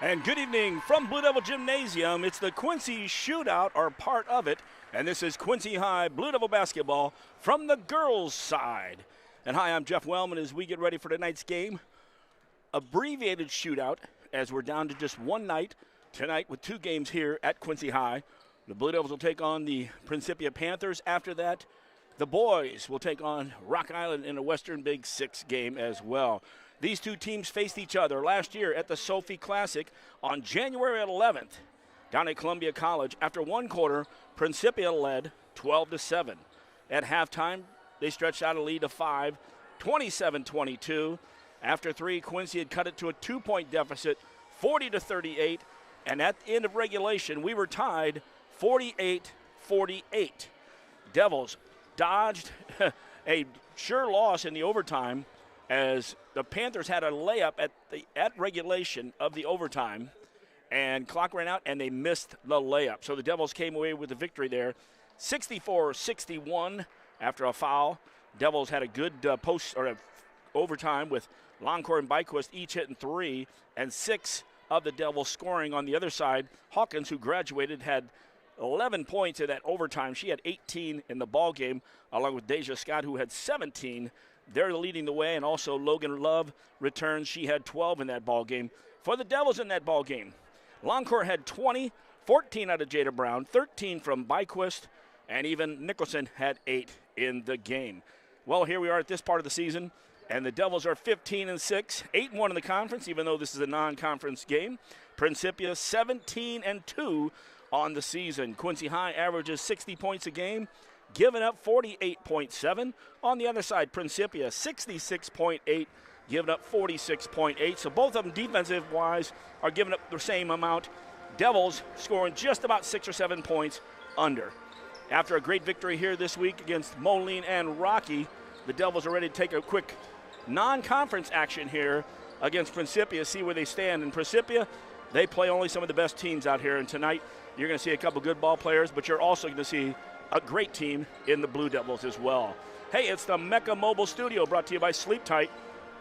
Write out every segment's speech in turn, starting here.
And good evening from Blue Devil Gymnasium. It's the Quincy Shootout, or part of it. And this is Quincy High Blue Devil basketball from the girls' side. And hi, I'm Jeff Wellman as we get ready for tonight's game. Abbreviated shootout as we're down to just one night tonight with two games here at Quincy High. The Blue Devils will take on the Principia Panthers. After that, the boys will take on Rock Island in a Western Big Six game as well. These two teams faced each other last year at the Sophie Classic on January 11th down at Columbia College. After one quarter, Principia led 12-7. At halftime, they stretched out a lead of 5, 27-22. After three, Quincy had cut it to a 2-point deficit, 40-38. And at the end of regulation, we were tied 48-48. Devils dodged a sure loss in the overtime as the Panthers had a layup at regulation of the overtime, and clock ran out, and they missed the layup. So the Devils came away with the victory there, 64-61 after a foul. Devils had a good overtime with Longcore and Byquist each hitting 3, and 6 of the Devils scoring on the other side. Hawkins, who graduated, had 11 points in that overtime. She had 18 in the ball game, along with Deja Scott, who had 17. They're leading the way, and also Logan Love returns. She had 12 in that ball game. For the Devils in that ball game, Longcore had 20, 14 out of Jada Brown, 13 from Byquist, and even Nicholson had 8 in the game. Well, here we are at this part of the season, and the Devils are 15-6, 8-1 in the conference, even though this is a non-conference game. Principia 17-2 on the season. Quincy High averages 60 points a game, giving up 48.7. On the other side, Principia 66.8, giving up 46.8. So both of them defensive-wise are giving up the same amount. Devils scoring just about 6 or 7 points under. After a great victory here this week against Moline and Rocky, the Devils are ready to take a quick non-conference action here against Principia, see where they stand. And Principia, they play only some of the best teams out here. And tonight, you're going to see a couple good ball players, but you're also going to see a great team in the Blue Devils as well. Hey, it's the Mecca Mobile Studio brought to you by Sleep Tight.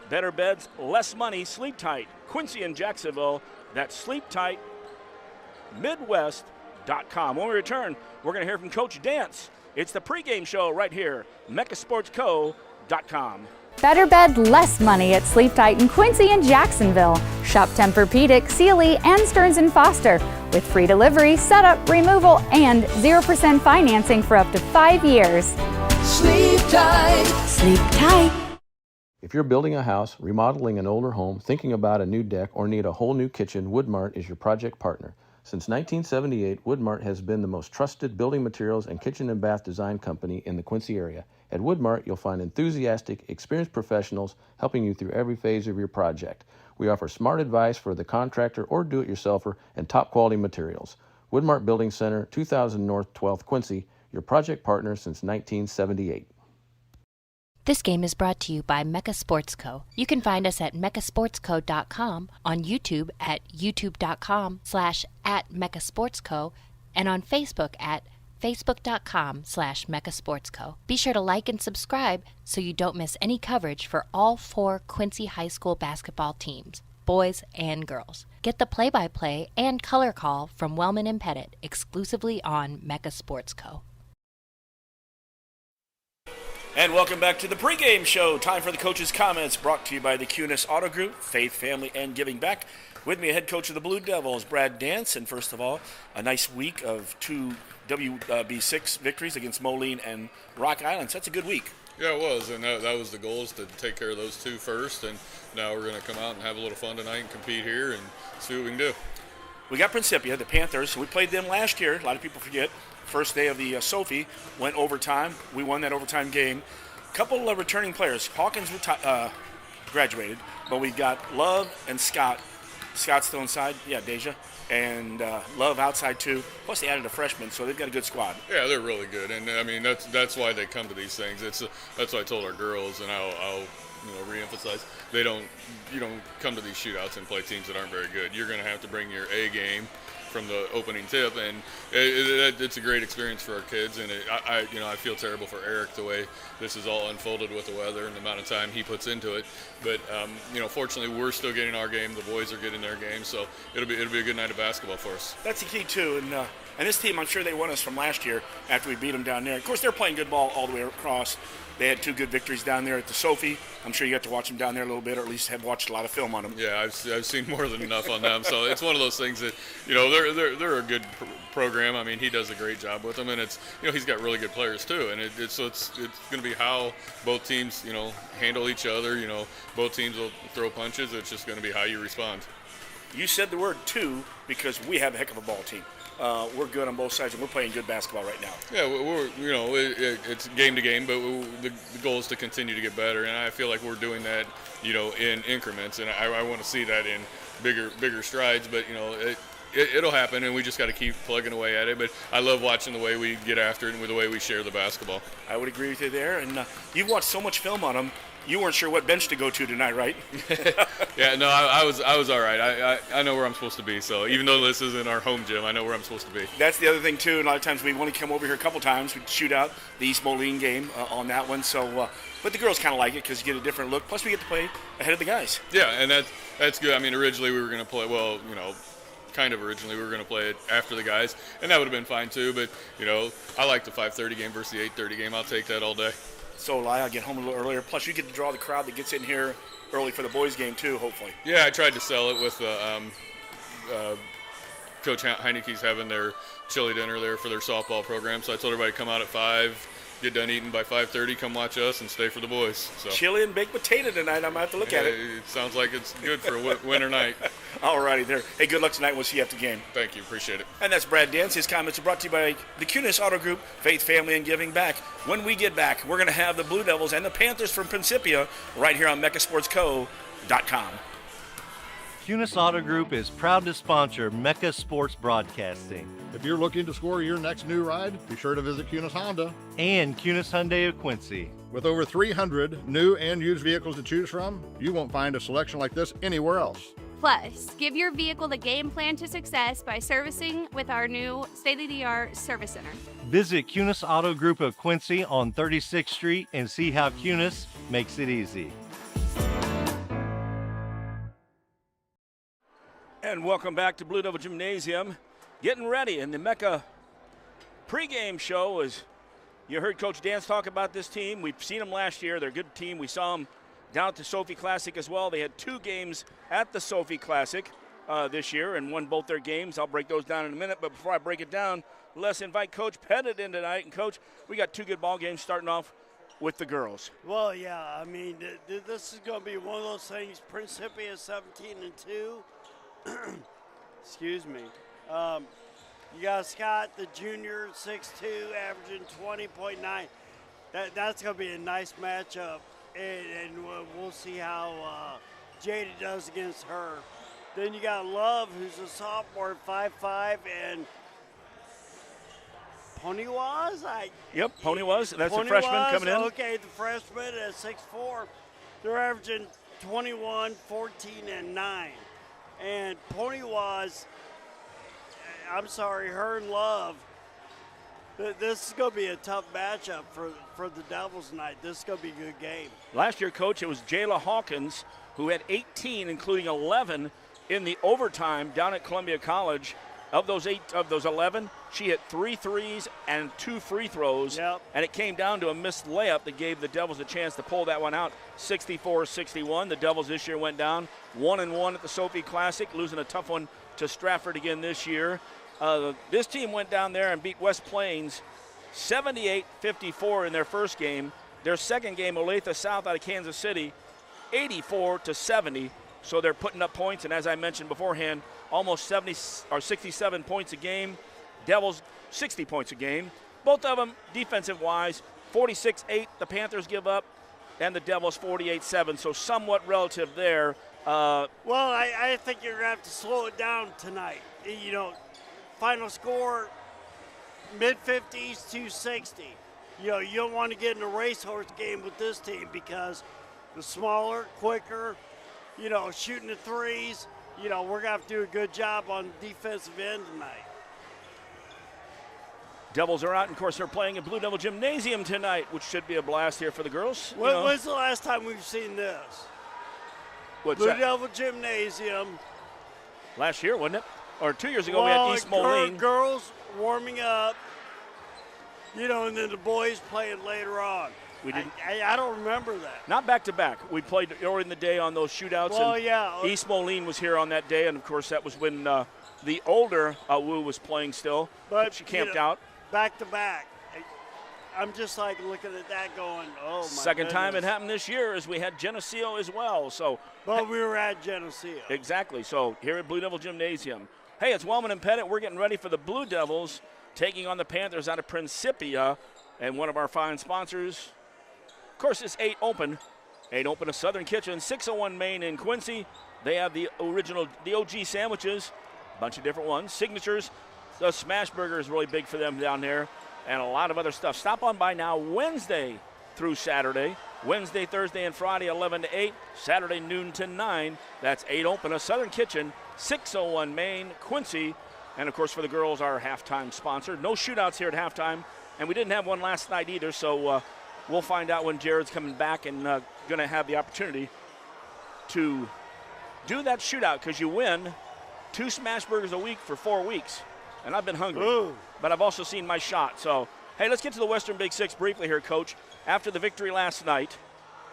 Better beds, less money, Sleep Tight. Quincy and Jacksonville, that's sleeptightmidwest.com. When we return, we're going to hear from Coach Dance. It's the pregame show right here, meccasportsco.com. Better bed, less money at Sleep Tight in Quincy and Jacksonville. Shop Tempur-Pedic, Sealy, and Stearns & Foster with free delivery, setup, removal, and 0% financing for up to 5 years. Sleep Tight. Sleep Tight. If you're building a house, remodeling an older home, thinking about a new deck, or need a whole new kitchen, Woodmart is your project partner. Since 1978, Woodmart has been the most trusted building materials and kitchen and bath design company in the Quincy area. At Woodmart, you'll find enthusiastic, experienced professionals helping you through every phase of your project. We offer smart advice for the contractor or do-it-yourselfer and top-quality materials. Woodmart Building Center, 2000 North 12th Quincy, your project partner since 1978. This game is brought to you by Mecca Sports Co. You can find us at meccasportsco.com, on YouTube at youtube.com/@meccasportsco, and on Facebook at facebook.com/meccasportsco. Be sure to like and subscribe so you don't miss any coverage for all 4 Quincy High School basketball teams, boys and girls. Get the play-by-play and color call from Wellman and Pettit exclusively on Mecca Sports Co. And welcome back to the pregame show. Time for the coach's comments, brought to you by the QHS Auto Group, Faith, Family, and Giving Back. With me, head coach of the Blue Devils, Brad Dance. And first of all, a nice week of 2 WB6 victories against Moline and Rock Island. So that's a good week. Yeah, it was, and that was the goal, is to take care of those two first. And now we're going to come out and have a little fun tonight and compete here and see what we can do. We got Principia, the Panthers. We played them last year. A lot of people forget. First day of the Sophie, went overtime. We won that overtime game. A couple of returning players. Hawkins graduated, but we've got Love and Scott. Scott's still inside. Yeah, Deja. And Love outside too. Plus they added a freshman, so they've got a good squad. Yeah, they're really good, and I mean that's why they come to these things. That's why I told our girls, and I'll reemphasize. You don't come to these shootouts and play teams that aren't very good. You're going to have to bring your A game from the opening tip, and it's a great experience for our kids. And I feel terrible for Eric the way this is all unfolded with the weather and the amount of time he puts into it. But fortunately, we're still getting our game. The boys are getting their game, so it'll be a good night of basketball for us. That's the key too, and this team, I'm sure they won us from last year after we beat them down there. Of course, they're playing good ball all the way across. They had 2 good victories down there at the Sophie. I'm sure you got to watch them down there a little bit, or at least have watched a lot of film on them. Yeah, I've seen more than enough on them. So it's one of those things that, they're a good program. I mean, he does a great job with them, and it's, he's got really good players too. And it's going to be how both teams, handle each other. Both teams will throw punches. It's just going to be how you respond. You said the word two because we have a heck of a ball team. We're good on both sides, and we're playing good basketball right now. Yeah, it's game to game, but the goal is to continue to get better, and I feel like we're doing that, in increments, and I want to see that in bigger strides. But it'll happen, and we just got to keep plugging away at it. But I love watching the way we get after it and with the way we share the basketball. I would agree with you there, and you've watched so much film on them. You weren't sure what bench to go to tonight, right? Yeah, no, I was all right. I know where I'm supposed to be. So even though this isn't our home gym, I know where I'm supposed to be. That's the other thing too. And a lot of times we've only come over here a couple times. We shoot out the East Moline game on that one. So, but the girls kind of like it because you get a different look. Plus, we get to play ahead of the guys. Yeah, and that's good. I mean, originally we were going to play. Well, originally we were going to play it after the guys, and that would have been fine too. But I like the 5:30 game versus the 8:30 game. I'll take that all day. So I'll get home a little earlier. Plus, you get to draw the crowd that gets in here early for the boys' game, too, hopefully. Yeah, I tried to sell it with Coach Heineke's having their chili dinner there for their softball program. So I told everybody to come out at 5, get done eating by 5:30, come watch us, and stay for the boys. So. Chili and baked potato tonight. I'm going to have to look at it. It sounds like it's good for a winter night. All righty there. Hey, good luck tonight. We'll see you after the game. Thank you. Appreciate it. And that's Brad Dance. His comments are brought to you by the QHS Auto Group, Faith, Family, and Giving Back. When we get back, we're going to have the Blue Devils and the Panthers from Principia right here on MeccaSportsCo.com. QHS Auto Group is proud to sponsor Mecca Sports Broadcasting. If you're looking to score your next new ride, be sure to visit QHS Honda. And QHS Hyundai of Quincy. With over 300 new and used vehicles to choose from, you won't find a selection like this anywhere else. Plus, give your vehicle the game plan to success by servicing with our new state-of-the-art service center. Visit QHS Auto Group of Quincy on 36th Street and see how QHS makes it easy. And welcome back to Blue Devil Gymnasium. Getting ready in the Mecca pregame show. As you heard Coach Dance talk about this team. We've seen them last year. They're a good team. We saw them down at the Sophie Classic as well. They had 2 games at the Sophie Classic this year and won both their games. I'll break those down in a minute, but before I break it down, let's invite Coach Pettit in tonight. And Coach, we got 2 good ball games starting off with the girls. Well, yeah, I mean, this is going to be one of those things. Principia 17-2. Excuse me. You got Scott, the junior, 6'2", averaging 20.9. That's going to be a nice matchup, and we'll see how Jada does against her. Then you got Love, who's a sophomore, 5'5", and Poniwaz? Yep, Poniwaz. That's the Poniwaz, freshman coming in. Okay, the freshman at 6'4". They're averaging 21, 14, and 9. And Poniwaz, I'm sorry, her and Love, this is going to be a tough matchup for the Devils tonight. This is going to be a good game. Last year, Coach, it was Jayla Hawkins who had 18, including 11 in the overtime down at Columbia College. Of those 11, she hit 3 threes and 2 free throws. Yep. And it came down to a missed layup that gave the Devils a chance to pull that one out, 64-61. The Devils this year went down 1-1 at the Sophie Classic, losing a tough one to Stratford again this year. This team went down there and beat West Plains 78-54 in their first game. Their second game, Olathe South out of Kansas City, 84-70. So they're putting up points, and as I mentioned beforehand, almost 70 or 67 points a game. Devils 60 points a game. Both of them defensive-wise, 46-8 the Panthers give up, and the Devils 48-7. So somewhat relative there. Well, I think you're going to have to slow it down tonight. Final score, mid-50s, 260. You don't want to get in a racehorse game with this team because the smaller, quicker, shooting the threes, we're going to have to do a good job on defensive end tonight. Devils are out, and of course they're playing at Blue Devil Gymnasium tonight, which should be a blast here for the girls. When's the last time we've seen this? What's Blue that? Devil Gymnasium. Last year, wasn't it? Or 2 years ago, we had East Moline. Girls warming up, and then the boys playing later on. We didn't. I don't remember that. Not back to back. We played earlier in the day on those shootouts. Well, and yeah. East Moline was here on that day, and of course that was when the older Wu was playing still. But she camped out. Back to back. I'm just like looking at that going, oh my Second goodness. time it happened this year as we had Geneseo as well. So. Well, we were at Geneseo. Exactly. So here at Blue Devil Gymnasium. Hey, it's Wellman and Pettit. We're getting ready for the Blue Devils taking on the Panthers out of Principia, and one of our fine sponsors. Of course, it's 8 Open. 8 Open of Southern Kitchen, 601 Main in Quincy. They have the OG sandwiches, a bunch of different ones. Signatures, the smash burger is really big for them down there, and a lot of other stuff. Stop on by now Wednesday through Saturday. Wednesday, Thursday, and Friday, 11 to 8. Saturday, noon to 9. That's 8 Open of Southern Kitchen, 601 Main, Quincy. And, of course, for the girls, our halftime sponsor. No shootouts here at halftime, and we didn't have one last night either, so we'll find out when Jared's coming back and going to have the opportunity to do that shootout, because you win 2 smash burgers a week for 4 weeks. And I've been hungry, but I've also seen my shot. So, hey, let's get to the Western Big Six briefly here, Coach. After the victory last night,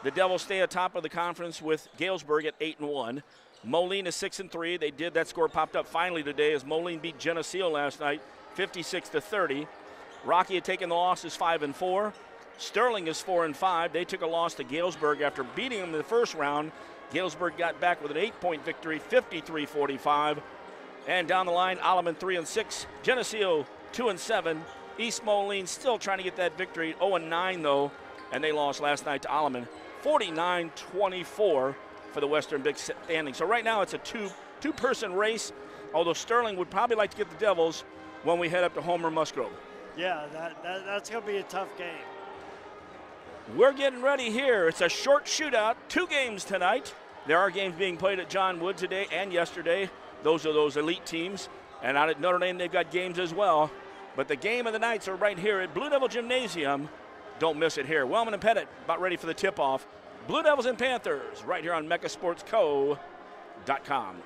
the Devils stay atop of the conference with Galesburg at 8-1. Moline is 6-3. They did, that score popped up finally today as Moline beat Geneseo last night, 56-30. Rocky had taken the losses 5-4. Sterling is 4-5. They took a loss to Galesburg after beating them in the first round. Galesburg got back with an 8-point victory, 53-45. And down the line, Alleman 3-6. Geneseo 2-7. East Moline still trying to get that victory, 0-9 though, and they lost last night to Alleman, 49-24 for the Western Big Standing. So right now it's a two-person race, although Sterling would probably like to get the Devils when we head up to Homer Musgrove. Yeah, that's going to be a tough game. We're getting ready here. It's a short shootout, 2 games tonight. There are games being played at John Wood today and yesterday. Those are those elite teams. And out at Notre Dame, they've got games as well. But the game of the nights are right here at Blue Devil Gymnasium. Don't miss it here. Wellman and Pettit about ready for the tip-off. Blue Devils and Panthers right here on MechaSportsCo.com.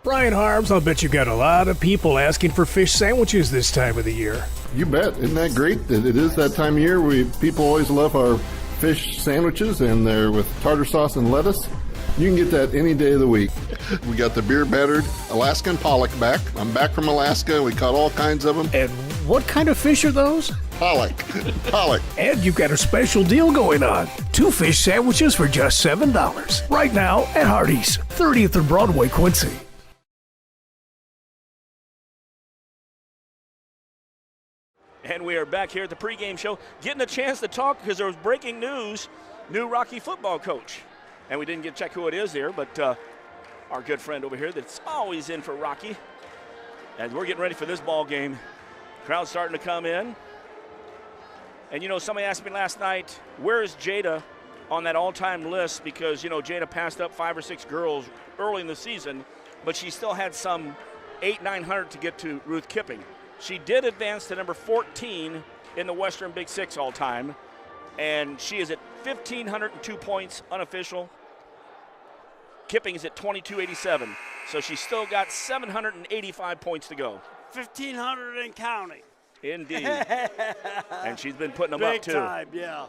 Brian Harbs, I'll bet you got a lot of people asking for fish sandwiches this time of the year. You bet. Isn't that great? It is that time of year. People always love our fish sandwiches, and they're with tartar sauce and lettuce. You can get that any day of the week. We got the beer-battered Alaskan pollock back. I'm back from Alaska. We caught all kinds of them. And what kind of fish are those? Pollock. Pollock. And you've got a special deal going on. 2 fish sandwiches for just $7. Right now at Hardee's, 30th and Broadway, Quincy. And we are back here at the pregame show, getting a chance to talk because there was breaking news, new Rocky football coach. And we didn't get to check who it is there, but our good friend over here that's always in for Rocky. As we're getting ready for this ball game, crowd's starting to come in. And, somebody asked me last night, where is Jada on that all-time list? Because, Jada passed up 5 or 6 girls early in the season, but she still had some 800-900 to get to Ruth Kipping. She did advance to number 14 in the Western Big Six all-time, and she is at 1,502 points unofficial. Kipping is at 2,287, so she's still got 785 points to go. 1,500 and counting. Indeed. And she's been putting them Big up, too. time, yeah.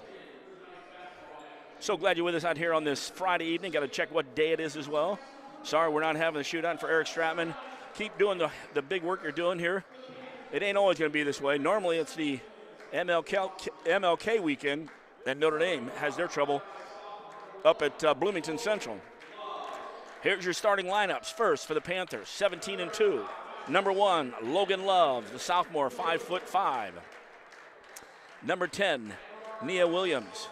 So glad you're with us out here on this Friday evening. Got to check what day it is as well. Sorry we're not having a shootout for Eric Stratman. Keep doing the big work you're doing here. It ain't always going to be this way. Normally it's the MLK weekend, and Notre Dame has their trouble up at Bloomington Central. Here's your starting lineups. First for the Panthers, 17-2. Number 1, Logan Love, the sophomore, 5'5". Number 10, Nia Williams.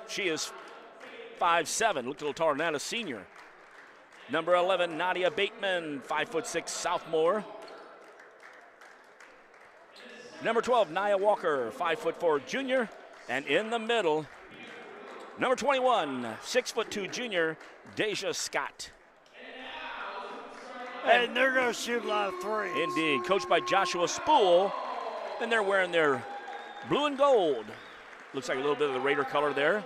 She is 5'7", looked a little taller than that, a senior. Number 11, Nadia Bateman, 5'6", sophomore. Number 12, Nia Walker, 5'4", junior. And in the middle, number 21, 6'2", junior, Deja Scott. And they're going to shoot a lot of threes. Indeed. Coached by Joshua Spool. And they're wearing their blue and gold. Looks like a little bit of the Raider color there.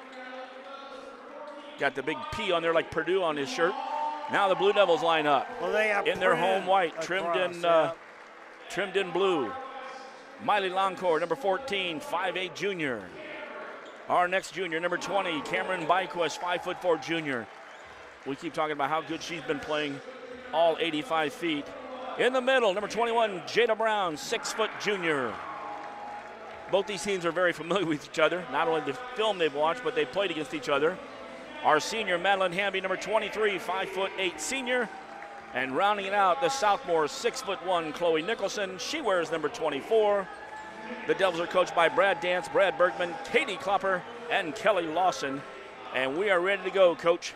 Got the big P on there like Purdue on his shirt. Now the Blue Devils line up. Well, they have in their home white, across, trimmed in blue. Miley Longcore, number 14, 5'8" junior. Our next junior, number 20, Cameron Byquist, 5'4" junior. We keep talking about how good she's been playing all 85 feet. In the middle, number 21, Jada Brown, 6' junior. Both these teams are very familiar with each other. Not only the film they've watched, but they've played against each other. Our senior, Madeline Hamby, number 23, 5'8" senior. And rounding it out, the sophomore, 6'1", Chloe Nicholson. She wears number 24. The Devils are coached by Brad Dance, Brad Bergman, Katie Klopper, and Kelly Lawson. And we are ready to go, Coach.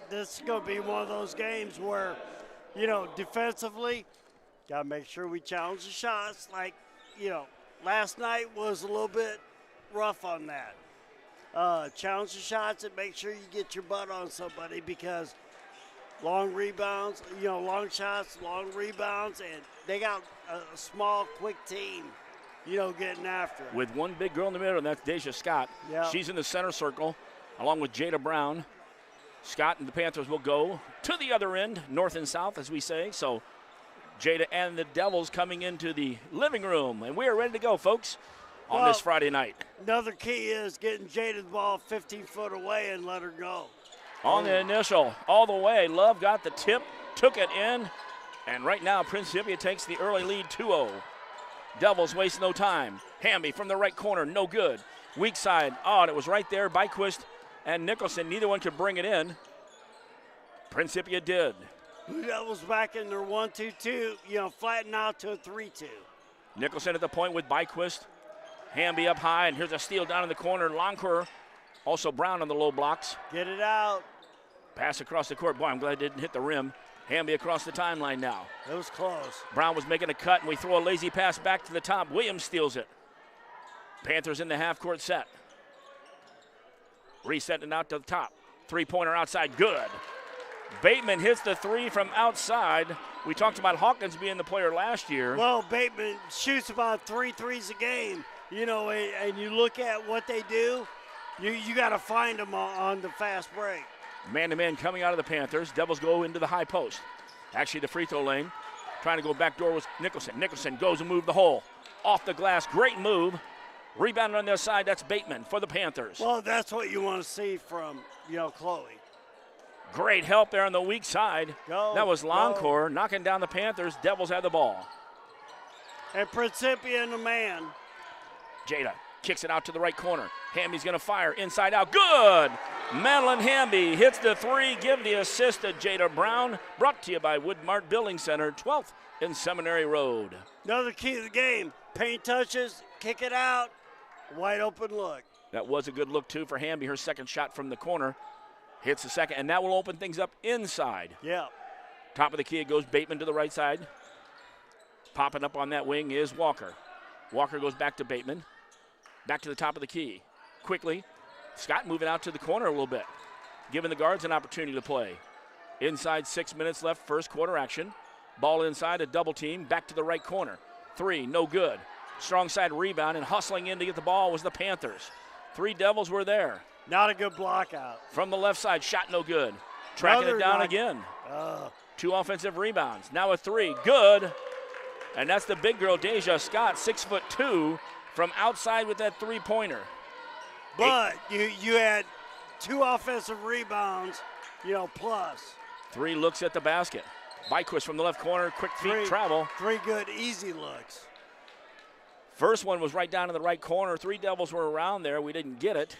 This is going to be one of those games where, defensively, got to make sure we challenge the shots. Like, last night was a little bit rough on that. Challenge the shots and make sure you get your butt on somebody, because long rebounds, long shots, long rebounds, and they got a small, quick team, getting after it. With one big girl in the middle, and that's Deja Scott. Yep. She's in the center circle, along with Jada Brown. Scott and the Panthers will go to the other end, north and south, as we say. So Jada and the Devils coming into the living room, and we are ready to go, folks, on this Friday night. Another key is getting Jada the ball 15 foot away and let her go. On the initial, all the way, Love got the tip, took it in, and right now Principia takes the early lead 2-0. Devils waste no time. Hamby from the right corner, no good. Weak side, and it was right there. Byquist and Nicholson, neither one could bring it in. Principia did. Blue Devils back in their 1-2-2, flatten out to a 3-2. Nicholson at the point with Byquist. Hamby up high, and here's a steal down in the corner. Longcore, also Brown on the low blocks. Get it out. Pass across the court. Boy, I'm glad it didn't hit the rim. Hamby across the timeline now. It was close. Brown was making a cut, and we throw a lazy pass back to the top. Williams steals it. Panthers in the half-court set. Resetting it out to the top. Three-pointer outside, good. Bateman hits the three from outside. We talked about Hawkins being the player last year. Well, Bateman shoots about 3 threes a game, and you look at what they do, you got to find them on the fast break. Man-to-man coming out of the Panthers. Devils go into the high post. Actually, the free throw lane. Trying to go backdoor was Nicholson. Nicholson goes and move the hole. Off the glass, great move. Rebounded on the other side, that's Bateman for the Panthers. Well, that's what you want to see from, Chloe. Great help there on the weak side. That was Longcore knocking down the Panthers. Devils have the ball. And Principia in the man. Jada kicks it out to the right corner. Hamby's going to fire inside out. Good! Madeline Hamby hits the three. Give the assist to Jada Brown. Brought to you by Woodmart Building Center, 12th in Seminary Road. Another key to the game. Paint touches, kick it out. Wide open look. That was a good look, too, for Hamby. Her second shot from the corner. Hits the second, and that will open things up inside. Yeah. Top of the key, it goes Bateman to the right side. Popping up on that wing is Walker. Walker goes back to Bateman. Back to the top of the key. Quickly, Scott moving out to the corner a little bit, giving the guards an opportunity to play. Inside 6 minutes left, first quarter action. Ball inside, a double team, back to the right corner. Three, no good. Strong side rebound, and hustling in to get the ball was the Panthers. 3 Devils were there. Not a good block out. From the left side, shot no good. Tracking it down again. 2 offensive rebounds. Now a 3, good. And that's the big girl, Deja Scott, 6'2", from outside with that three-pointer. But you had 2 offensive rebounds, plus. 3 looks at the basket. Byquist from the left corner, quick feet travel. 3 good, easy looks. First one was right down in the right corner. 3 Devils were around there. We didn't get it.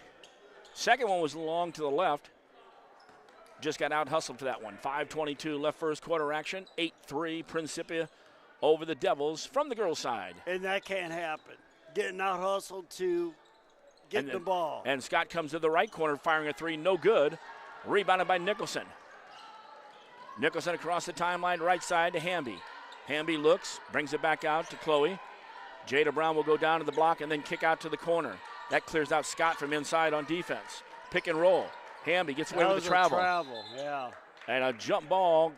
Second one was long to the left. Just got out-hustled for that one. 5:22 left first quarter action. 8-3 Principia over the Devils from the girls' side. And that can't happen. Getting out-hustled to getting the ball. And Scott comes to the right corner, firing a 3, no good. Rebounded by Nicholson. Nicholson across the timeline, right side to Hamby. Hamby looks, brings it back out to Chloe. Jada Brown will go down to the block and then kick out to the corner. That clears out Scott from inside on defense. Pick and roll. Hamby gets away with the travel. Yeah. And a jump ball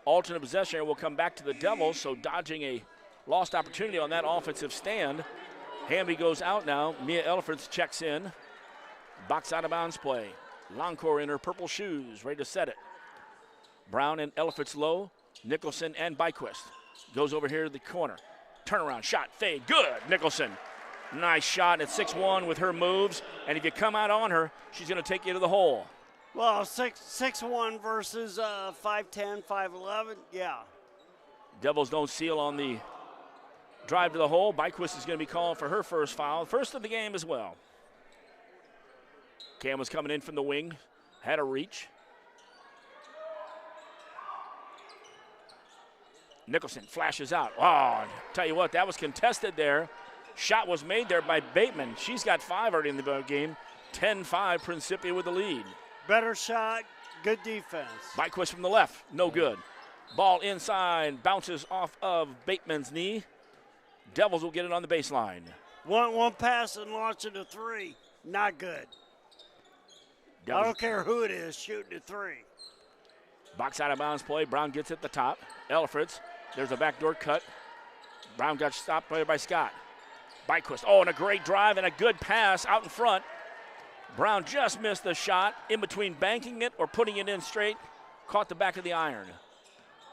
Alternate possession will come back to the Devils, so dodging a lost opportunity on that offensive stand. Hamby goes out now. Mia Elfreds checks in. Box out of bounds play. Longcore in her purple shoes, ready to set it. Brown and Elfreds low. Nicholson and Byquist. Goes over here to the corner. Turnaround shot, fade, good. Nicholson. Nice shot at 6'1" with her moves. And if you come out on her, she's going to take you to the hole. Well, 6'1" versus 5'10", 5'11", yeah. Devils don't seal on the drive to the hole. Byquist is going to be called for her first foul. First of the game as well. Cam was coming in from the wing. Had a reach. Nicholson flashes out. Oh, tell you what, that was contested there. Shot was made there by Bateman. She's got 5 already in the game. 10-5, Principia with the lead. Better shot, good defense. Byquist from the left, no good. Ball inside, bounces off of Bateman's knee. Devils will get it on the baseline. One pass and launching a 3, not good. Devils. I don't care who it is shooting a 3. Box out of bounds play. Brown gets at the top. Elfreds, there's a backdoor cut. Brown got stopped by Scott. Byquist, oh, and a great drive and a good pass out in front. Brown just missed the shot in between banking it or putting it in straight. Caught the back of the iron.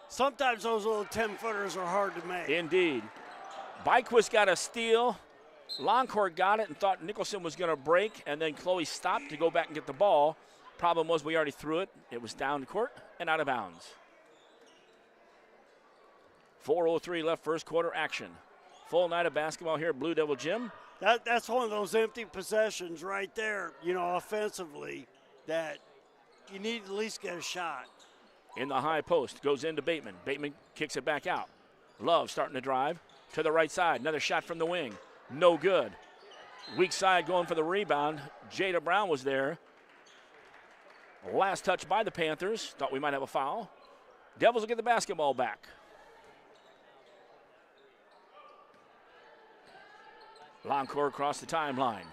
Sometimes those little 10-footers are hard to make. Indeed. Byquist got a steal. Longcourt got it and thought Nicholson was going to break, and then Chloe stopped to go back and get the ball. Problem was we already threw it. It was down the court and out of bounds. 4:03 left first quarter action. Full night of basketball here at Blue Devil Gym. That's one of those empty possessions right there, offensively, that you need to at least get a shot. In the high post, goes into Bateman. Bateman kicks it back out. Love starting to drive to the right side. Another shot from the wing. No good. Weak side going for the rebound. Jada Brown was there. Last touch by the Panthers. Thought we might have a foul. Devils will get the basketball back. Longcore across the timeline.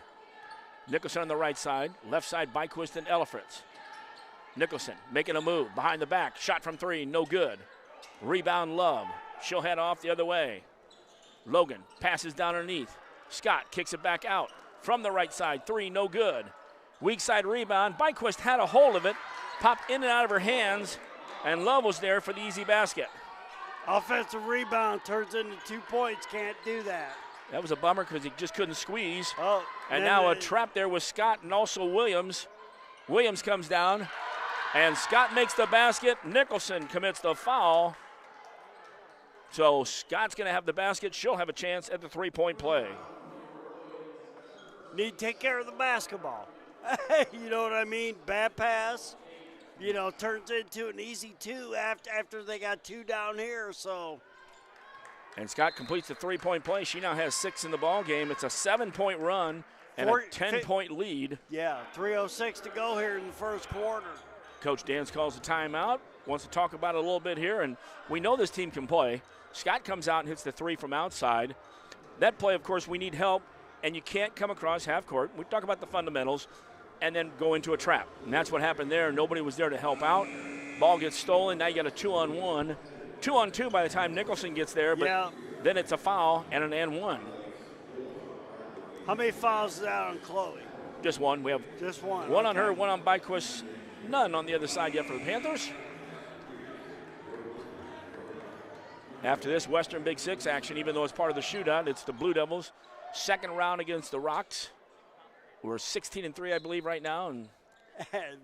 Nicholson on the right side. Left side, Byquist and Elfreds. Nicholson making a move behind the back. Shot from 3, no good. Rebound Love. She'll head off the other way. Logan passes down underneath. Scott kicks it back out. From the right side, 3, no good. Weak side rebound. Byquist had a hold of it. Popped in and out of her hands. And Love was there for the easy basket. Offensive rebound turns into 2 points. Can't do that. That was a bummer because he just couldn't squeeze. Oh, and now a trap there with Scott and also Williams. Williams comes down, and Scott makes the basket. Nicholson commits the foul. So Scott's going to have the basket. She'll have a chance at the three-point play. Need to take care of the basketball. You know what I mean? Bad pass, turns into an easy 2 after they got 2 down here, so. And Scott completes the three-point play. She now has 6 in the ball game. It's a 7-point run and a 10-point lead. Yeah, 3:06 to go here in the first quarter. Coach Dance calls a timeout, wants to talk about it a little bit here, and we know this team can play. Scott comes out and hits the 3 from outside. That play, of course, we need help, and you can't come across half court. We talk about the fundamentals and then go into a trap. And that's what happened there. Nobody was there to help out. Ball gets stolen. Now you got a 2-on-1. 2-on-2 by the time Nicholson gets there, but then it's a foul and an and 1. How many fouls is that on Chloe? Just one. We have just one. One on her, one on Byquist. None on the other side yet for the Panthers. After this Western Big Six action, even though it's part of the shootout, it's the Blue Devils. Second round against the Rocks. We're 16-3, I believe, right now. And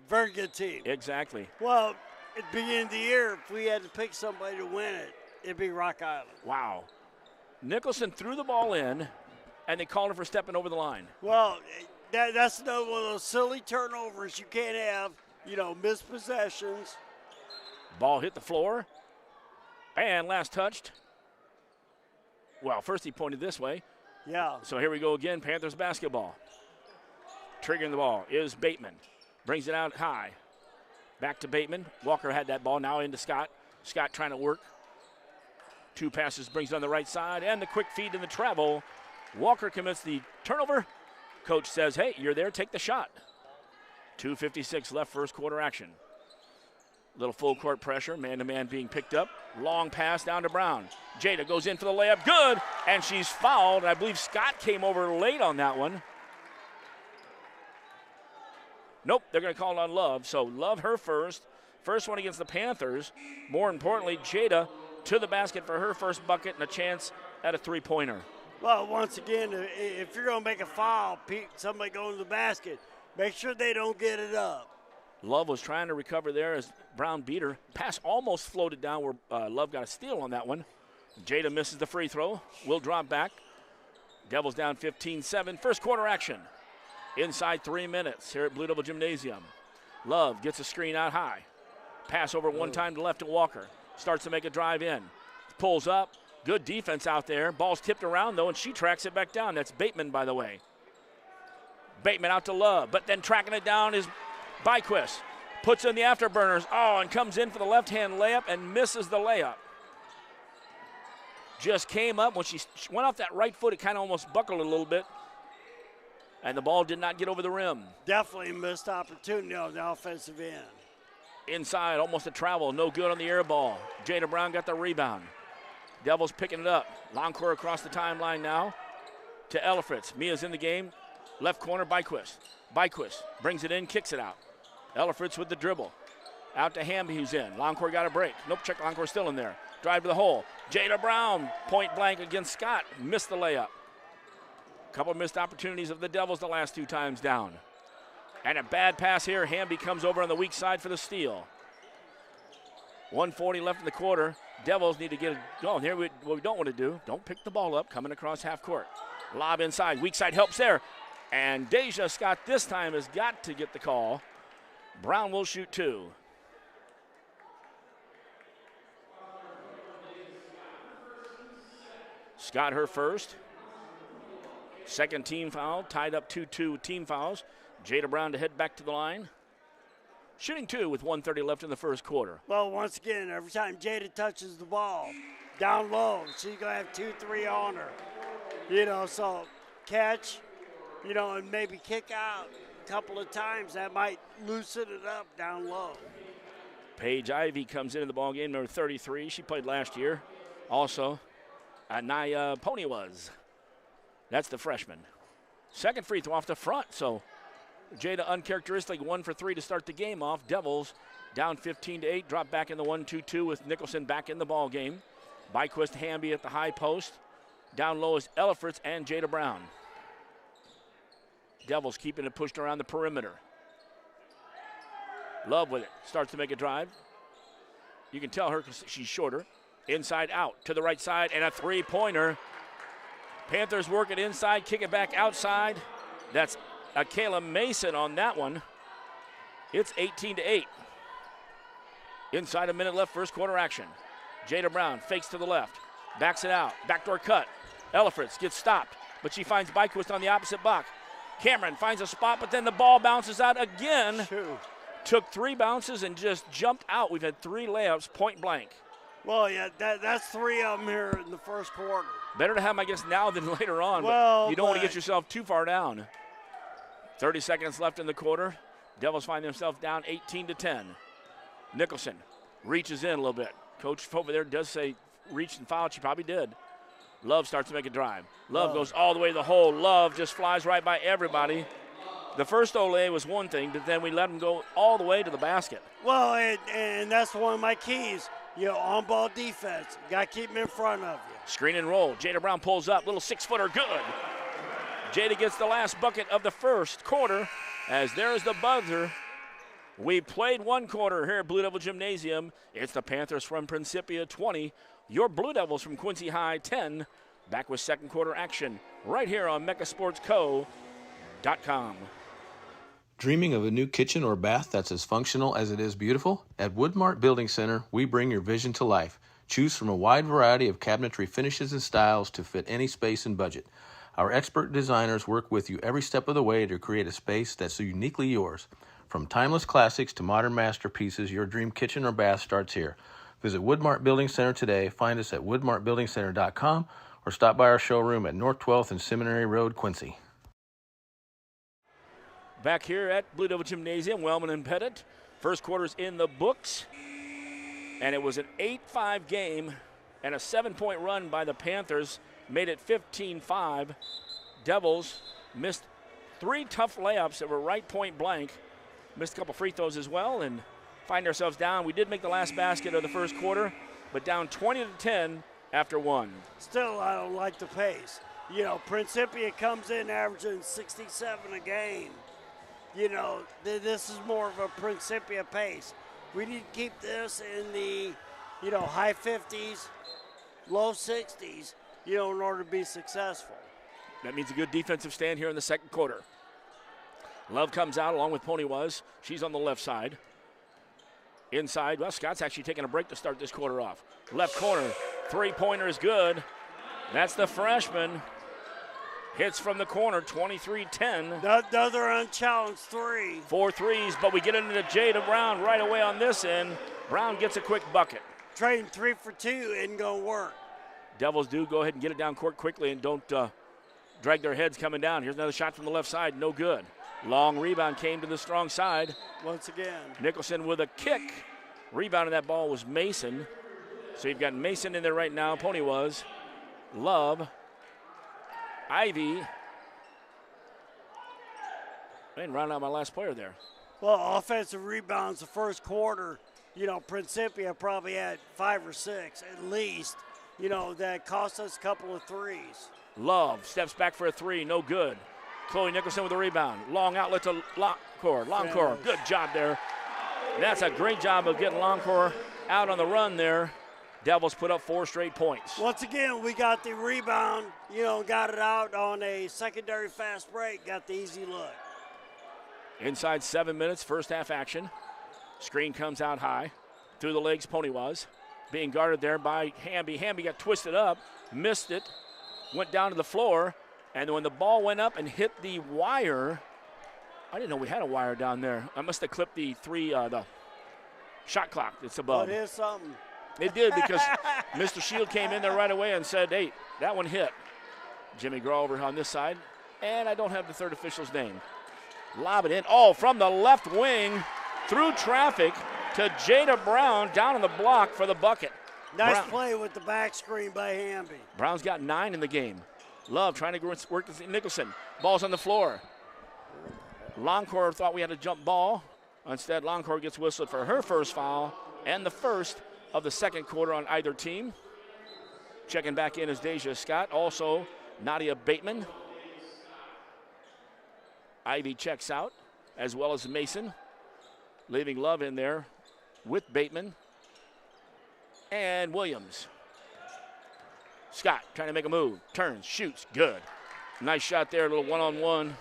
very good team. Exactly. Well, at the beginning of the year, if we had to pick somebody to win it, it'd be Rock Island. Wow. Nicholson threw the ball in, and they called her for stepping over the line. Well, that's another one of those silly turnovers you can't have, missed possessions. Ball hit the floor, and last touched. Well, first he pointed this way. Yeah. So here we go again, Panthers basketball. Triggering the ball is Bateman. Brings it out high. Back to Bateman. Walker had that ball, now into Scott. Scott trying to work. 2 passes, brings it on the right side, and the quick feed in the travel. Walker commits the turnover. Coach says, hey, you're there, take the shot. 2:56 left first quarter action. Little full court pressure, man-to-man being picked up. Long pass down to Brown. Jada goes in for the layup, good, and she's fouled. I believe Scott came over late on that one. Nope, they're going to call it on Love. So Love, her first. First one against the Panthers. More importantly, Jada to the basket for her first bucket and a chance at a three-pointer. Well, once again, if you're going to make a foul, somebody going to the basket, make sure they don't get it up. Love was trying to recover there as Brown beat her. Pass almost floated down where Love got a steal on that one. Jada misses the free throw. Will drop back. Devils down 15-7. First quarter action. Inside 3 minutes here at Blue Devil Gymnasium. Love gets a screen out high. Pass over one time to left to Walker. Starts to make a drive in. Pulls up. Good defense out there. Ball's tipped around, though, and she tracks it back down. That's Bateman, by the way. Bateman out to Love, but then tracking it down is Byquist. Puts in the afterburners. Oh, and comes in for the left-hand layup and misses the layup. Just came up. When she went off that right foot, it kind of almost buckled a little bit. And the ball did not get over the rim. Definitely missed opportunity on the offensive end. Inside, almost a travel. No good on the air ball. Jada Brown got the rebound. Devils picking it up. Longcore across the timeline now to Elifritz. Mia's in the game. Left corner, Byquist. Byquist brings it in, kicks it out. Elifritz with the dribble. Out to Hamby, who's in. Longcore got a break. Nope, check Longcore still in there. Drive to the hole. Jada Brown, point blank against Scott. Missed the layup. Couple missed opportunities of the Devils the last 2 times down. And a bad pass here. Hamby comes over on the weak side for the steal. 1:40 left in the quarter. Devils need to get it going. Here, what we don't want to do, don't pick the ball up coming across half court. Lob inside. Weak side helps there. And Deja Scott this time has got to get the call. Brown will shoot 2. Scott her first. Second team foul, tied up 2-2 team fouls. Jada Brown to head back to the line. Shooting 2 with 1:30 left in the first quarter. Well, once again, every time Jada touches the ball, down low, she's going to have 2-3 on her. So catch, and maybe kick out a couple of times. That might loosen it up down low. Paige Ivy comes into the ball game, number 33. She played last year. Also, Naya Pony was. That's the freshman. Second free throw off the front. So Jada uncharacteristic 1 for 3 to start the game off. Devils down 15-8. Drop back in the 1-2-2 with Nicholson back in the ball game. Byquist, Hamby at the high post. Down low is Elifritz and Jada Brown. Devils keeping it pushed around the perimeter. Love with it. Starts to make a drive. You can tell her because she's shorter. Inside out to the right side and a three-pointer. Panthers work it inside, kick it back outside. That's Kayla Mason on that one. It's 18-8. Inside a minute left, first quarter action. Jada Brown fakes to the left, backs it out, backdoor cut. Elifritz gets stopped, but she finds Byquist on the opposite block. Cameron finds a spot, but then the ball bounces out again. Took 3 bounces and just jumped out. We've had 3 layups, point blank. Well, yeah, that's 3 of them here in the first quarter. Better to have them, I guess, now than later on. Well, but you don't want to get yourself too far down. 30 seconds left in the quarter. Devils find themselves down 18-10. Nicholson reaches in a little bit. Coach over there does say reach and foul. She probably did. Love starts to make a drive. Love goes all the way to the hole. Love just flies right by everybody. The first Olay was one thing, but then we let him go all the way to the basket. Well, and that's one of my keys. On-ball defense. You got to keep them in front of you. Screen and roll. Jada Brown pulls up. Little 6-footer. Good. Jada gets the last bucket of the first quarter as there's the buzzer. We played 1 quarter here at Blue Devil Gymnasium. It's the Panthers from Principia 20. Your Blue Devils from Quincy High 10. Back with second quarter action right here on MechaSportsCo.com. Dreaming of a new kitchen or bath that's as functional as it is beautiful? At Woodmart Building Center, we bring your vision to life. Choose from a wide variety of cabinetry finishes and styles to fit any space and budget. Our expert designers work with you every step of the way to create a space that's uniquely yours. From timeless classics to modern masterpieces, your dream kitchen or bath starts here. Visit Woodmart Building Center today. Find us at woodmartbuildingcenter.com or stop by our showroom at North 12th and Seminary Road, Quincy. Back here at Blue Devil Gymnasium, Wellman and Pettit. First quarter's in the books. And it was an 8-5 game, and a 7-point run by the Panthers made it 15-5. Devils missed 3 tough layups that were right point blank. Missed a couple free throws as well, and find ourselves down. We did make the last basket of the first quarter, but down 20-10 after 1. Still, I don't like the pace. You know, Principia comes in averaging 67 a game. You know, this is more of a Principia pace. We need to keep this in the, you know, high 50s, low 60s, you know, in order to be successful. That means a good defensive stand here in the second quarter. Love comes out along with Pony was. She's on the left side. Inside, well, Scott's actually taking a break to start this quarter off. Left corner, three-pointer is good. That's the freshman. Hits from the corner, 23-10. Another unchallenged 3. 4 threes, but we get into Jada Brown right away on this end. Brown gets a quick bucket. Trading 3 for 2 isn't going to work. Devils do go ahead and get it down court quickly and don't drag their heads coming down. Here's another shot from the left side, no good. Long rebound came to the strong side. Once again. Nicholson with a kick. Rebounding that ball was Mason. So you've got Mason in there right now. Pony was. Love. Ivy. I didn't round out my last player there. Well, offensive rebounds the first quarter. You know, Principia probably had 5 or 6 at least. You know, that cost us a couple of threes. Love steps back for a 3, no good. Chloe Nicholson with a rebound. Long outlet to Longcore. Longcore, good job there. That's a great job of getting Longcore out on the run there. Devils put up 4 straight points. Once again, we got the rebound, you know, got it out on a secondary fast break, got the easy look. Inside 7 minutes, first half action. Screen comes out high. Through the legs, Pony was. Being guarded there by Hamby. Hamby got twisted up, missed it, went down to the floor. And when the ball went up and hit the wire, I didn't know we had a wire down there. I must have clipped the shot clock that's above. But here's something. It did because Mr. Shield came in there right away and said, hey, that one hit. Jimmy Grover on this side. And I don't have the third official's name. Lob it in. Oh, from the left wing through traffic to Jada Brown down on the block for the bucket. Nice play with the back screen by Hamby. Brown's got 9 in the game. Love trying to work with Nicholson. Ball's on the floor. Longcore thought we had a jump ball. Instead, Longcore gets whistled for her first foul and the first of the second quarter on either team. Checking back in is Deja Scott. Also, Nadia Bateman. Ivy checks out, as well as Mason. Leaving Love in there with Bateman. And Williams. Scott trying to make a move. Turns, shoots, good. Nice shot there, a little one-on-one.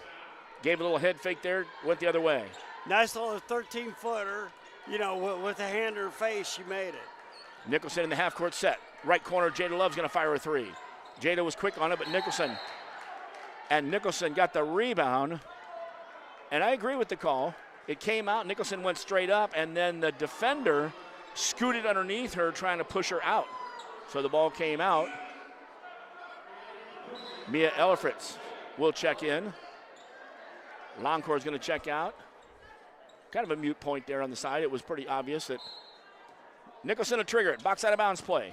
Gave a little head fake there, went the other way. Nice little 13-footer. You know, with a hand to her face, she made it. Nicholson in the half-court set. Right corner, Jada Love's going to fire a 3. Jada was quick on it, but Nicholson got the rebound. And I agree with the call. It came out, Nicholson went straight up, and then the defender scooted underneath her trying to push her out. So the ball came out. Mia Elfritz will check in. Longcore is going to check out. Kind of a mute point there on the side. It was pretty obvious that Nicholson will trigger it. Box out of bounds play.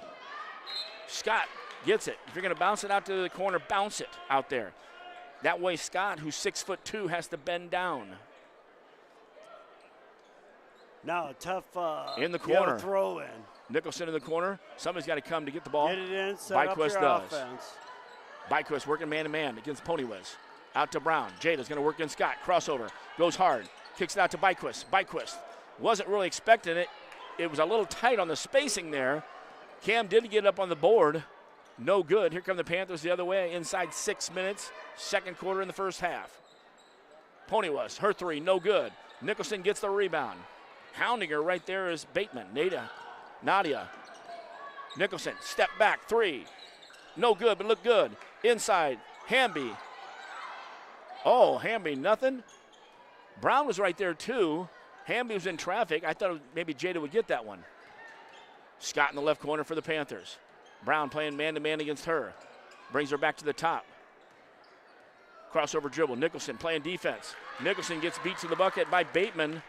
Scott gets it. If you're going to bounce it out to the corner, bounce it out there. That way Scott, who's 6'2", has to bend down. Now a tough in the corner. Throw in. Nicholson in the corner. Somebody's got to come to get the ball. Get it in, set up your offense. Byquist working man-to-man against Ponywes. Out to Brown. Jada's going to work in Scott. Crossover. Goes hard. Kicks it out to Byquist. Byquist wasn't really expecting it. It was a little tight on the spacing there. Cam did get up on the board. No good. Here come the Panthers the other way. Inside 6 minutes. Second quarter in the first half. Ponywes. Her 3. No good. Nicholson gets the rebound. Hounding her right there is Bateman. Nadia. Nicholson. Step back. 3. No good, but look good. Inside. Hamby. Oh, Hamby, nothing. Brown was right there, too. Hamby was in traffic. I thought maybe Jada would get that one. Scott in the left corner for the Panthers. Brown playing man-to-man against her. Brings her back to the top. Crossover dribble. Nicholson playing defense. Nicholson gets beat to the bucket by Bateman.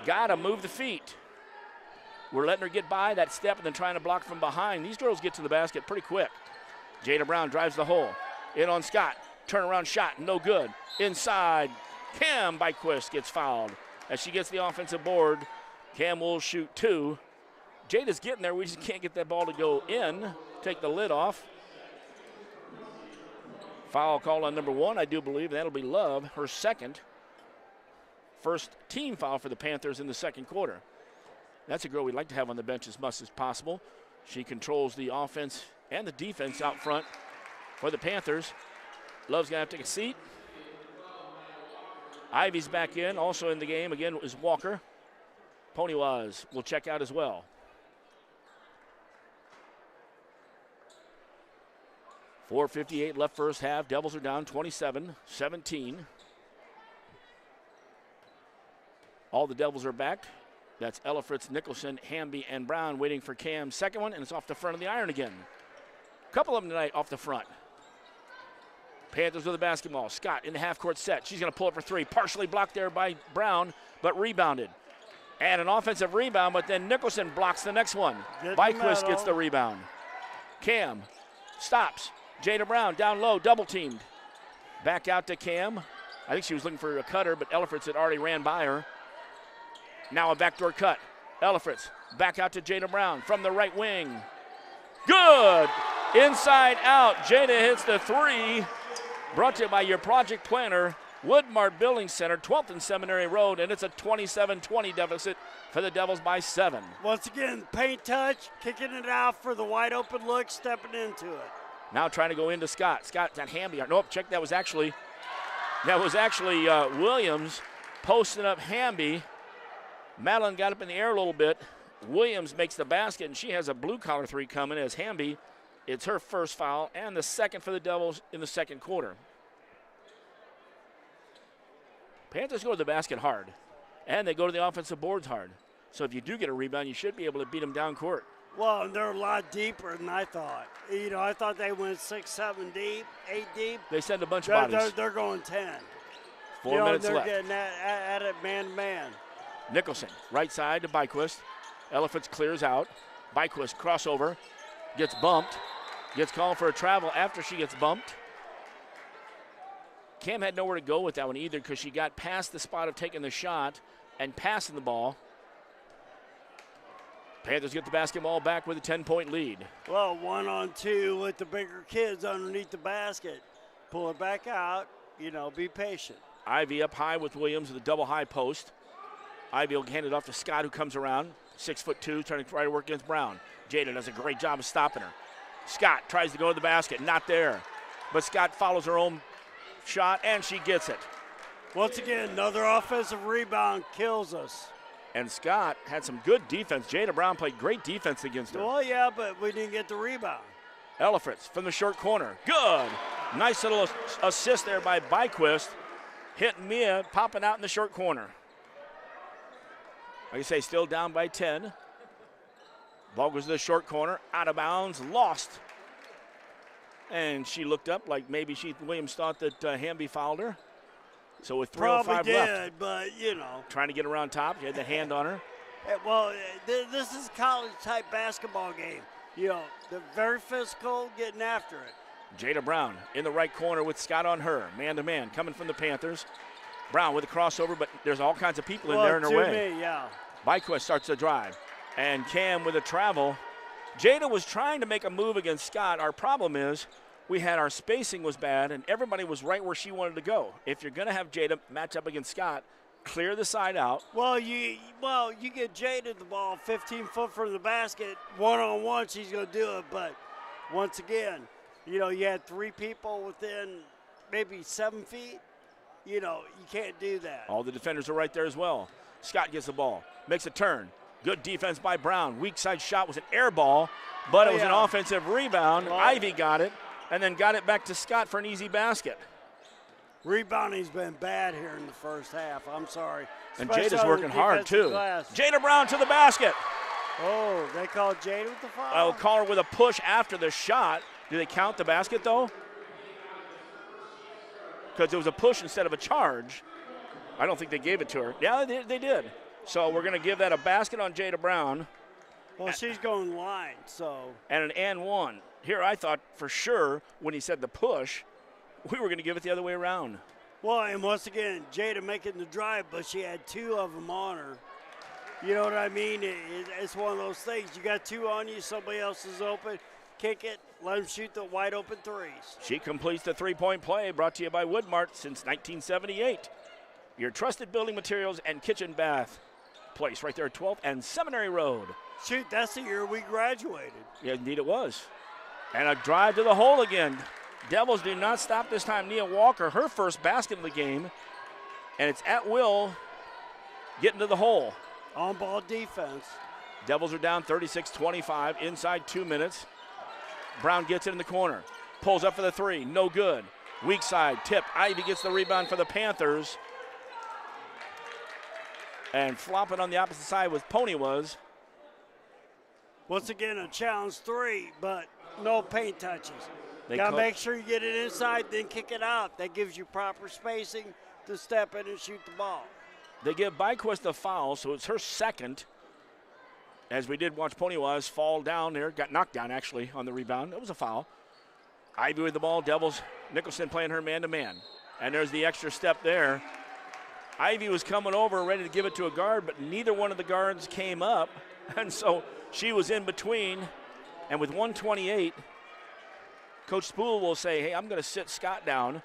Got to move the feet. We're letting her get by that step and then trying to block from behind. These girls get to the basket pretty quick. Jada Brown drives the hole. In on Scott. Turnaround shot, no good. Inside, Cam Byquist gets fouled. As she gets the offensive board, Cam will shoot 2. Jada's getting there. We just can't get that ball to go in. Take the lid off. Foul call on number 1, I do believe. That'll be Love, her second. First team foul for the Panthers in the second quarter. That's a girl we'd like to have on the bench as much as possible. She controls the offense and the defense out front for the Panthers. Love's going to have to take a seat. Ivy's back in. Also in the game again is Walker. Poniwaz will check out as well. .458 left first half. Devils are down 27-17. All the Devils are back. That's Ella Fritz, Nicholson, Hamby, and Brown waiting for Cam's second one, and it's off the front of the iron again. A couple of them tonight off the front. Panthers with the basketball. Scott in the half-court set. She's going to pull up for 3. Partially blocked there by Brown, but rebounded. And an offensive rebound, but then Nicholson blocks the next one. Byquist gets the rebound. Cam stops. Jada Brown down low, double-teamed. Back out to Cam. I think she was looking for a cutter, but Ellifritz had already ran by her. Now a backdoor cut. Ellifritz back out to Jada Brown from the right wing. Good! Inside out. Jada hits the 3. Brought to you by your project planner, Woodmart Building Center, 12th and Seminary Road, and it's a 27-20 deficit for the Devils by 7. Once again, paint touch, kicking it out for the wide open look, stepping into it. Now trying to go into Scott. Scott's at Hamby. Nope, check, that was actually Williams posting up Hamby. Madeline got up in the air a little bit. Williams makes the basket, and she has a blue-collar 3 coming as Hamby. It's her first foul and the second for the Devils in the second quarter. Panthers go to the basket hard, and they go to the offensive boards hard. So if you do get a rebound, you should be able to beat them down court. Well, they're a lot deeper than I thought. You know, I thought they went 6, 7 deep, 8 deep. They send a bunch of bodies. They're going 10. 4 minutes they're left. They're getting at it man-to-man. Nicholson, right side to Byquist. Ellifritz clears out. Byquist crossover, gets bumped. Gets called for a travel after she gets bumped. Cam had nowhere to go with that one either because she got past the spot of taking the shot and passing the ball. Panthers get the basketball back with a 10-point lead. Well, 1-on-2 with the bigger kids underneath the basket. Pull it back out, be patient. Ivy up high with Williams with a double high post. Ivy will hand it off to Scott, who comes around. 6'2", trying to try to work against Brown. Jada does a great job of stopping her. Scott tries to go to the basket, not there. But Scott follows her own shot, and she gets it. Once again, another offensive rebound kills us. And Scott had some good defense. Jada Brown played great defense against her. Well, yeah, but we didn't get the rebound. Ellifritz from the short corner. Good. Nice little assist there by Byquist. Hitting Mia, popping out in the short corner. Like I say, still down by 10. Ball goes to the short corner, out of bounds, lost. And she looked up like maybe Williams thought that Hamby fouled her. So with 3:05 left. But, Trying to get around top. She had the hand on her. Well, this is a college-type basketball game. They're very physical, getting after it. Jada Brown in the right corner with Scott on her. Man-to-man coming from the Panthers. Brown with a crossover, but there's all kinds of people in there in her way. Byquist starts the drive. And Cam with a travel. Jada was trying to make a move against Scott. Our problem is our spacing was bad, and everybody was right where she wanted to go. If you're going to have Jada match up against Scott, clear the side out. Well, you get Jada the ball 15 foot from the basket, one-on-one, she's going to do it. But once again, you had 3 people within maybe 7 feet. You can't do that. All the defenders are right there as well. Scott gets the ball, makes a turn. Good defense by Brown. Weak side shot was an air ball, but it was an offensive rebound. Ivy got it, and then got it back to Scott for an easy basket. Rebounding's been bad here in the first half. I'm sorry. And Jada's working hard, too. Jada Brown to the basket. Oh, they called Jada with the foul? I'll call her with a push after the shot. Do they count the basket, though? Because it was a push instead of a charge. I don't think they gave it to her. Yeah, they did. So we're going to give that a basket on Jada Brown. Well, she's going line, so. And an and one. Here I thought for sure when he said the push, we were going to give it the other way around. Well, and once again, Jada making the drive, but she had 2 of them on her. You know what I mean? It's one of those things. You got 2 on you, somebody else is open. Kick it, let them shoot the wide open threes. She completes the 3-point play brought to you by Woodmart since 1978. Your trusted building materials and kitchen bath place right there at 12th and Seminary Road. Shoot, that's the year we graduated. Yeah, indeed it was. And a drive to the hole again. Devils do not stop this time. Nia Walker, her first basket of the game. And it's at will getting to the hole. On-ball defense. Devils are down 36-25 inside 2 minutes. Brown gets it in the corner. Pulls up for the 3. No good. Weak side tip. Ivy gets the rebound for the Panthers. And flopping on the opposite side with Pony was. Once again, a challenge 3, but no paint touches. Got to make sure you get it inside, then kick it out. That gives you proper spacing to step in and shoot the ball. They give Byquist a foul, so it's her second. As we did watch Ponywas fall down there, got knocked down actually on the rebound. It was a foul. Ivy with the ball, Devils. Nicholson playing her man-to-man. And there's the extra step there. Ivy was coming over, ready to give it to a guard, but neither one of the guards came up. And so she was in between. And with 1:28, Coach Spool will say, hey, I'm going to sit Scott down.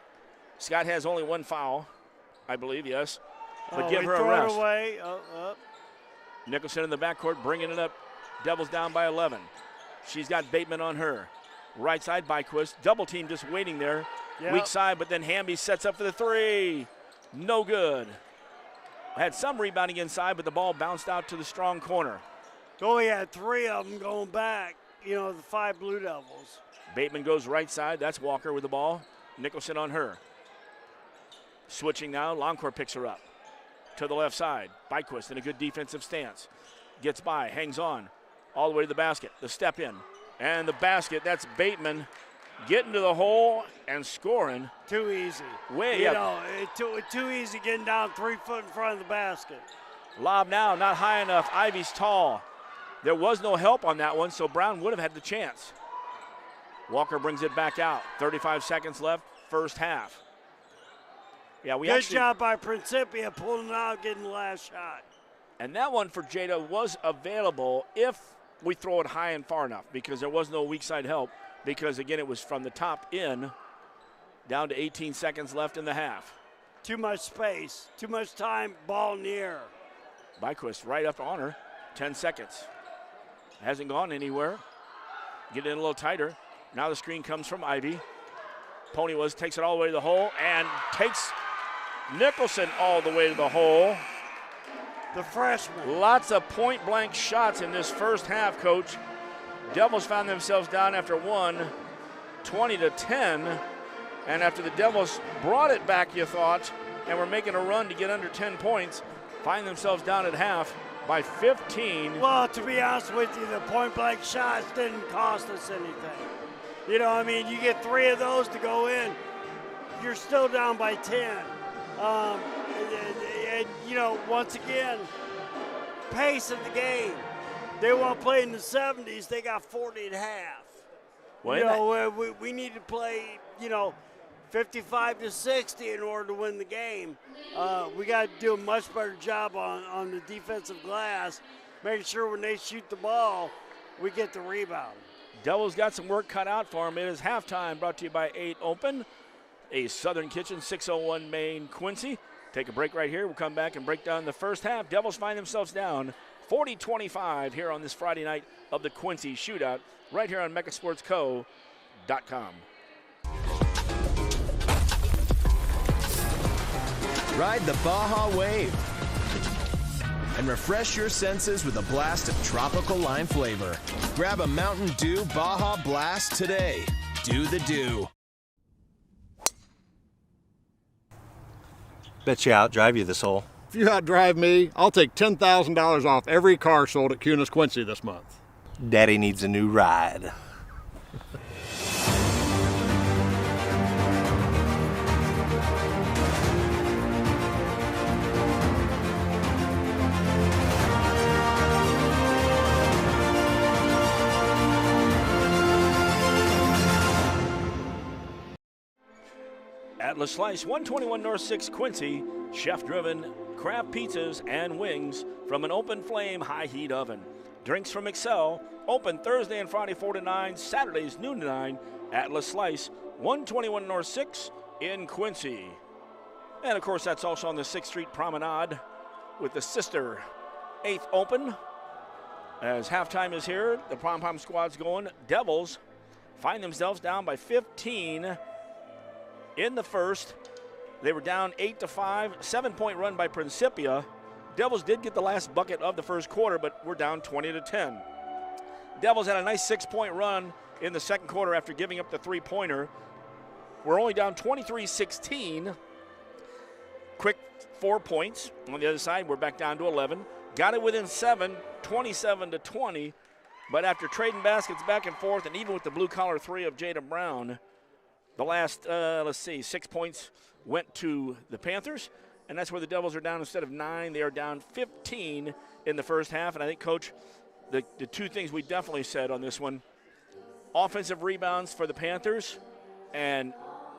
Scott has only 1 foul, I believe, yes. But give her a rest. Throw it away. Nicholson in the backcourt bringing it up. Devils down by 11. She's got Bateman on her. Right side, Byquist. Double team just waiting there. Yep. Weak side, but then Hamby sets up for the 3. No good. Had some rebounding inside, but the ball bounced out to the strong corner. Oh, he had 3 of them going back. You know, the 5 Blue Devils. Bateman goes right side. That's Walker with the ball. Nicholson on her. Switching now. Longcourt picks her up. To the left side. Byquist in a good defensive stance. Gets by. Hangs on. All the way to the basket. The step in. And the basket. That's Bateman getting to the hole and scoring. Too easy. Too easy getting down 3 foot in front of the basket. Lob now. Not high enough. Ivy's tall. There was no help on that one, so Brown would have had the chance. Walker brings it back out. 35 seconds left, first half. Yeah, Good job by Principia pulling it out, getting the last shot. And that one for Jada was available if we throw it high and far enough, because there was no weak side help, because, again, it was from the top in, down to 18 seconds left in the half. Too much space, too much time, ball in the air. Byquist right up on her, 10 seconds. Hasn't gone anywhere. Get in a little tighter. Now the screen comes from Ivy. Ponywas takes it all the way to the hole and takes Nicholson all the way to the hole. The freshman. Lots of point-blank shots in this first half, Coach. Devils found themselves down after one, 20-10. And after the Devils brought it back, you thought, and were making a run to get under 10 points, find themselves down at half by 15. Well, to be honest with you, the point-blank shots didn't cost us anything. You know, I mean, you get 3 of those to go in, you're still down by 10. And, you know, once again, pace of the game. They want to play in the 70s. They got 40 and a half. Well, you know, we need to play, 55 to 60 in order to win the game. We got to do a much better job on the defensive glass, making sure when they shoot the ball, we get the rebound. Devils got some work cut out for them. It is halftime, brought to you by 8 Open, a Southern Kitchen, 601 Main, Quincy. Take a break right here. We'll come back and break down the first half. Devils find themselves down 40-25 here on this Friday night of the Quincy Shootout, right here on MechaSportsCo.com. Ride the Baja Wave and refresh your senses with a blast of tropical lime flavor. Grab a Mountain Dew Baja Blast today. Do the Dew. Bet you outdrive you this hole. If you outdrive me, I'll take $10,000 off every car sold at Kunis Quincy this month. Daddy needs a new ride. At La Slice, 121 North 6 Quincy, chef-driven craft pizzas and wings from an open flame high heat oven. Drinks from Excel, open Thursday and Friday 4 to 9, Saturdays noon to 9 at La Slice, 121 North 6 in Quincy. And of course, that's also on the 6th Street Promenade with the Sister 8th Open. As halftime is here, the Pom Pom squad's going. Devils find themselves down by 15 in the first. They were down 8-5, 7-point run by Principia. Devils did get the last bucket of the first quarter, but we're down 20-10. Devils had a nice 6-point run in the second quarter after giving up the three-pointer. We're only down 23-16. Quick 4 points. On the other side, we're back down to 11. Got it within 7, 27-20. But after trading baskets back and forth, and even with the blue-collar three of Jada Brown, the last, 6 points went to the Panthers. And that's where the Devils are down. Instead of 9, they are down 15 in the first half. And I think, Coach, the two things we definitely said on this one, offensive rebounds for the Panthers and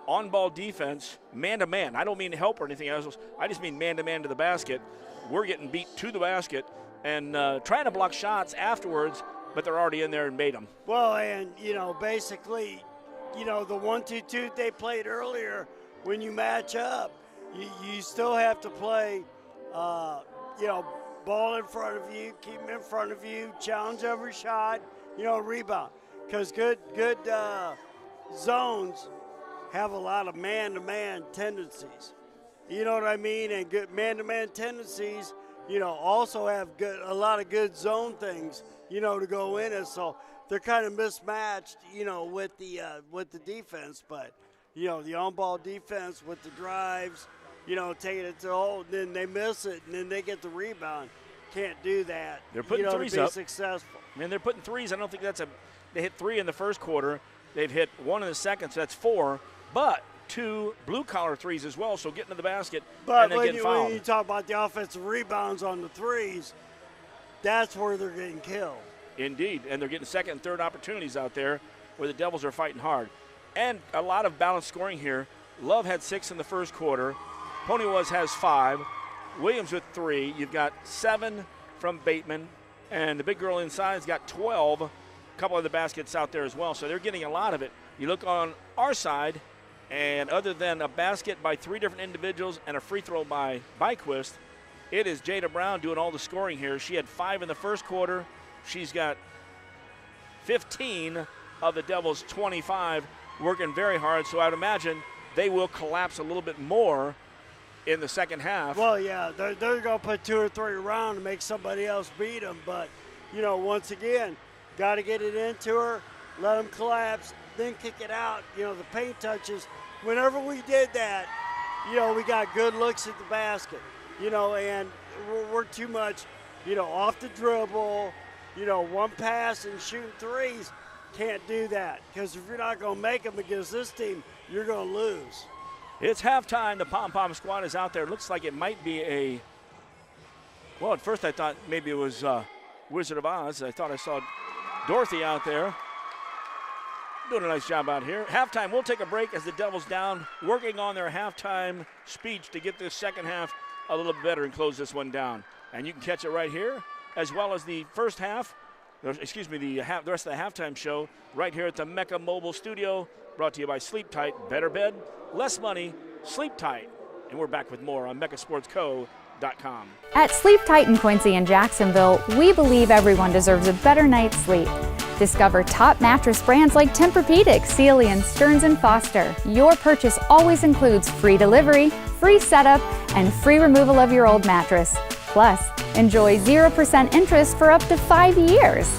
on-ball defense, man-to-man. I don't mean help or anything else. I just mean man-to-man to the basket. We're getting beat to the basket and trying to block shots afterwards, but they're already in there and made them. Well, and, basically, the 1-2-2 they played earlier, when you match up, you still have to play, ball in front of you, keep them in front of you, challenge every shot, rebound. Because good zones have a lot of man-to-man tendencies. You know what I mean? And good man-to-man tendencies, also have a lot of good zone things, to go in it. So they're kind of mismatched, with the defense. But, the on-ball defense with the drives, taking it to the hole, then they miss it, and then they get the rebound. Can't do that. They're putting threes to be up. Successful. They're putting threes. I don't think they hit 3 in the first quarter. They've hit 1 in the second, so that's 4. But 2 blue-collar threes as well, so getting to the basket but and then getting fouled. When you talk about the offensive rebounds on the threes, that's where they're getting killed. Indeed, and they're getting second and third opportunities out there where the Devils are fighting hard. And a lot of balanced scoring here. Love had 6 in the first quarter. Ponywas has 5. Williams with 3. You've got 7 from Bateman. And the big girl inside's got 12. A couple of the baskets out there as well. So they're getting a lot of it. You look on our side, and other than a basket by 3 different individuals and a free throw by Byquist, it is Jada Brown doing all the scoring here. She had 5 in the first quarter. She's got 15 of the Devils' 25, working very hard. So I would imagine they will collapse a little bit more in the second half. Well, yeah, they're going to put 2 or 3 around and make somebody else beat them. But, once again, got to get it into her, let them collapse, then kick it out. The paint touches. Whenever we did that, we got good looks at the basket, and we're too much, off the dribble, one pass and shooting threes. Can't do that, because if you're not going to make them against this team, you're going to lose. It's halftime. The Pom Pom squad is out there. It looks like it might be well, at first I thought maybe it was Wizard of Oz. I thought I saw Dorothy out there doing a nice job out here. Halftime, we'll take a break as the Devils down, working on their halftime speech to get this second half a little better and close this one down. And you can catch it right here, as well as the first half, the rest of the halftime show right here at the Mecca Mobile Studio, brought to you by Sleep Tight. Better bed, less money, sleep tight. And we're back with more on MeccaSportsCo.com. At Sleep Tight in Quincy and Jacksonville, we believe everyone deserves a better night's sleep. Discover top mattress brands like Tempur-Pedic, Sealy, and Stearns & Foster. Your purchase always includes free delivery, free setup, and free removal of your old mattress. Plus, enjoy 0% interest for up to 5 years.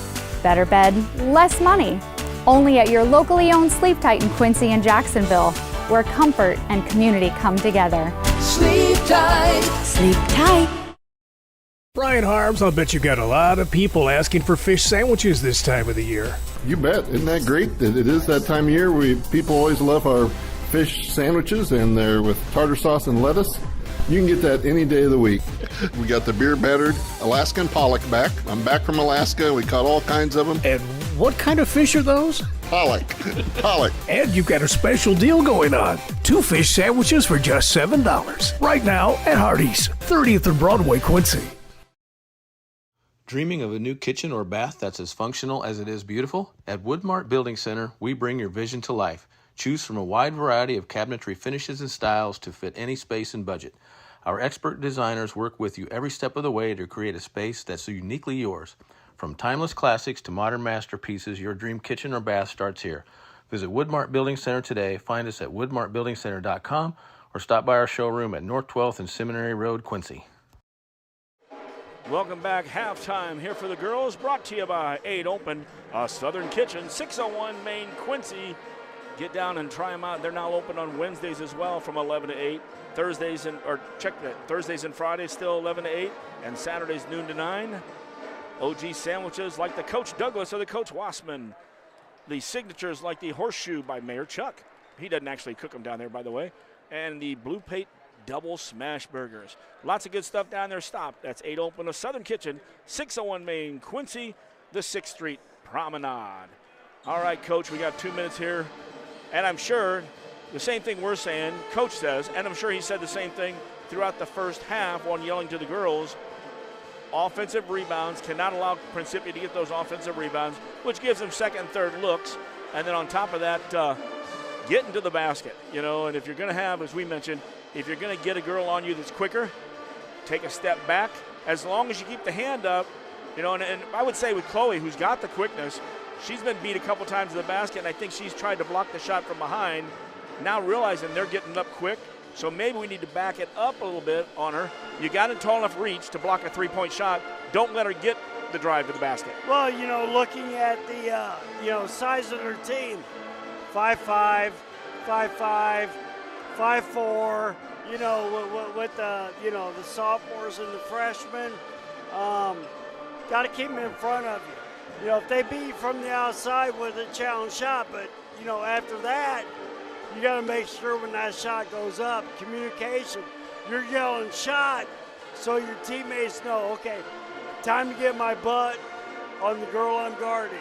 Better bed, less money. Only at your locally owned Sleep Tight in Quincy and Jacksonville, where comfort and community come together. Sleep tight. Sleep tight. Brian Harms, I'll bet you got a lot of people asking for fish sandwiches this time of the year. You bet. Isn't that great? It is that time of year. People always love our fish sandwiches, and they're with tartar sauce and lettuce. You can get that any day of the week. We got the beer battered Alaskan pollock back. I'm back from Alaska. We caught all kinds of them. And What kind of fish are those? Pollock. Pollock. And you've got a special deal going on. 2 fish sandwiches for just $7. Right now at Hardee's, 30th and Broadway, Quincy. Dreaming of a new kitchen or bath that's as functional as it is beautiful? At Woodmart Building Center, we bring your vision to life. Choose from a wide variety of cabinetry finishes and styles to fit any space and budget. Our expert designers work with you every step of the way to create a space that's uniquely yours. From timeless classics to modern masterpieces, your dream kitchen or bath starts here. Visit Woodmart Building Center today. Find us at woodmartbuildingcenter.com or stop by our showroom at North 12th and Seminary Road, Quincy. Welcome back. Halftime here for the girls, brought to you by 8 Open, Southern Kitchen, 601 Main, Quincy. Get down and try them out. They're now open on Wednesdays as well from 11 to 8. Thursdays and Fridays still 11 to 8, and Saturdays noon to 9. OG sandwiches like the Coach Douglas or the Coach Wassman. The signatures like the Horseshoe by Mayor Chuck. He doesn't actually cook them down there, by the way. And the Blue Plate Double Smash Burgers. Lots of good stuff down there. Stop. That's 8 Open, a Southern Kitchen, 601 Main, Quincy, the 6th Street Promenade. All right, Coach, we got 2 minutes here. And I'm sure the same thing we're saying, Coach says, and I'm sure he said the same thing throughout the first half when yelling to the girls. Offensive rebounds, cannot allow Principia to get those offensive rebounds, which gives them second and third looks. And then on top of that, get into the basket, and if you're going to have, as we mentioned, if you're going to get a girl on you that's quicker, take a step back. As long as you keep the hand up, and I would say with Chloe, who's got the quickness, she's been beat a couple times to the basket, and I think she's tried to block the shot from behind, now realizing they're getting up quick. So maybe we need to back it up a little bit on her. You got a tall enough reach to block a three-point shot. Don't let her get the drive to the basket. Well, looking at the, size of her team, 5'5", 5'5", 5'4", with the, the sophomores and the freshmen, got to keep them in front of you. If they beat you from the outside with a challenge shot, but, after that, you got to make sure when that shot goes up, communication, you're yelling shot so your teammates know, okay, time to get my butt on the girl I'm guarding.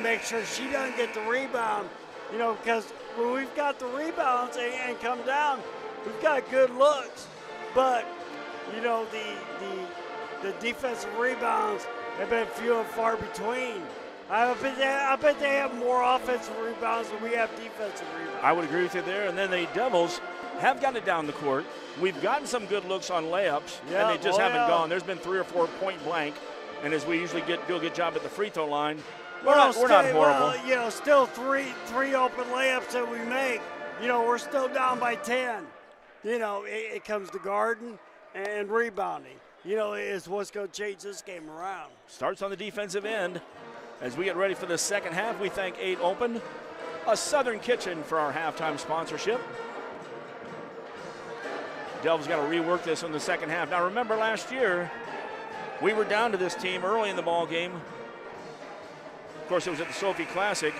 Make sure she doesn't get the rebound, because when we've got the rebounds and come down, we've got good looks. But, the defensive rebounds have been few and far between. I bet they have more offensive rebounds than we have defensive rebounds. I would agree with you there. And then the Devils have gotten it down the court. We've gotten some good looks on layups, and they just haven't gone. There's been 3 or 4 point blank, and as we usually do a good job at the free throw line, we're not horrible. Well, still three open layups that we make. We're still down by 10. It comes to guarding and rebounding. Is what's going to change this game around. Starts on the defensive end. As we get ready for the second half, we thank 8 Open, a Southern Kitchen, for our halftime sponsorship. Devils got to rework this in the second half. Now remember last year, we were down to this team early in the ball game. Of course, it was at the Sophie Classic.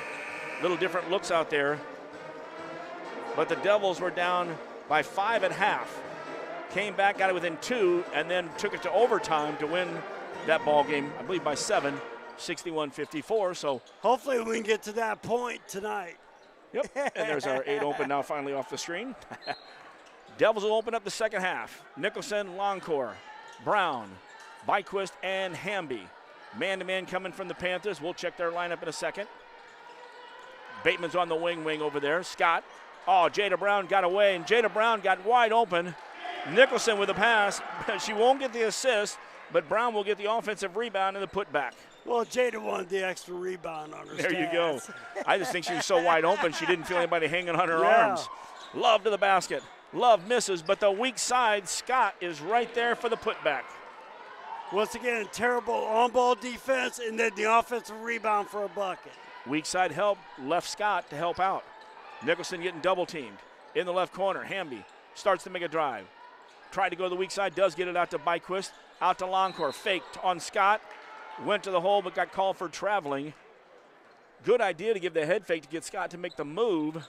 Little different looks out there. But the Devils were down by 5 at half. Came back, got it within 2, and then took it to overtime to win that ball game, I believe by 7. 61-54, so hopefully we can get to that point tonight. Yep, and there's our 8 Open now finally off the screen. Devils will open up the second half. Nicholson, Longcore, Brown, Byquist, and Hamby. Man-to-man coming from the Panthers. We'll check their lineup in a second. Bateman's on the wing over there. Scott. Oh, Jada Brown got away, and Jada Brown got wide open. Nicholson with a pass. She won't get the assist, but Brown will get the offensive rebound and the putback. Well, Jada wanted the extra rebound on her There stats. you go. I just think she was so wide open, she didn't feel anybody hanging on her arms. Love to the basket. Love misses, but the weak side, Scott, is right there for the putback. Once again, terrible on-ball defense, and then the offensive rebound for a bucket. Weak side help, left Scott to help out. Nicholson getting double-teamed. In the left corner, Hamby starts to make a drive. Tried to go to the weak side, does get it out to Byquist. Out to Longcore, faked on Scott. Went to the hole, but got called for traveling. Good idea to give the head fake to get Scott to make the move,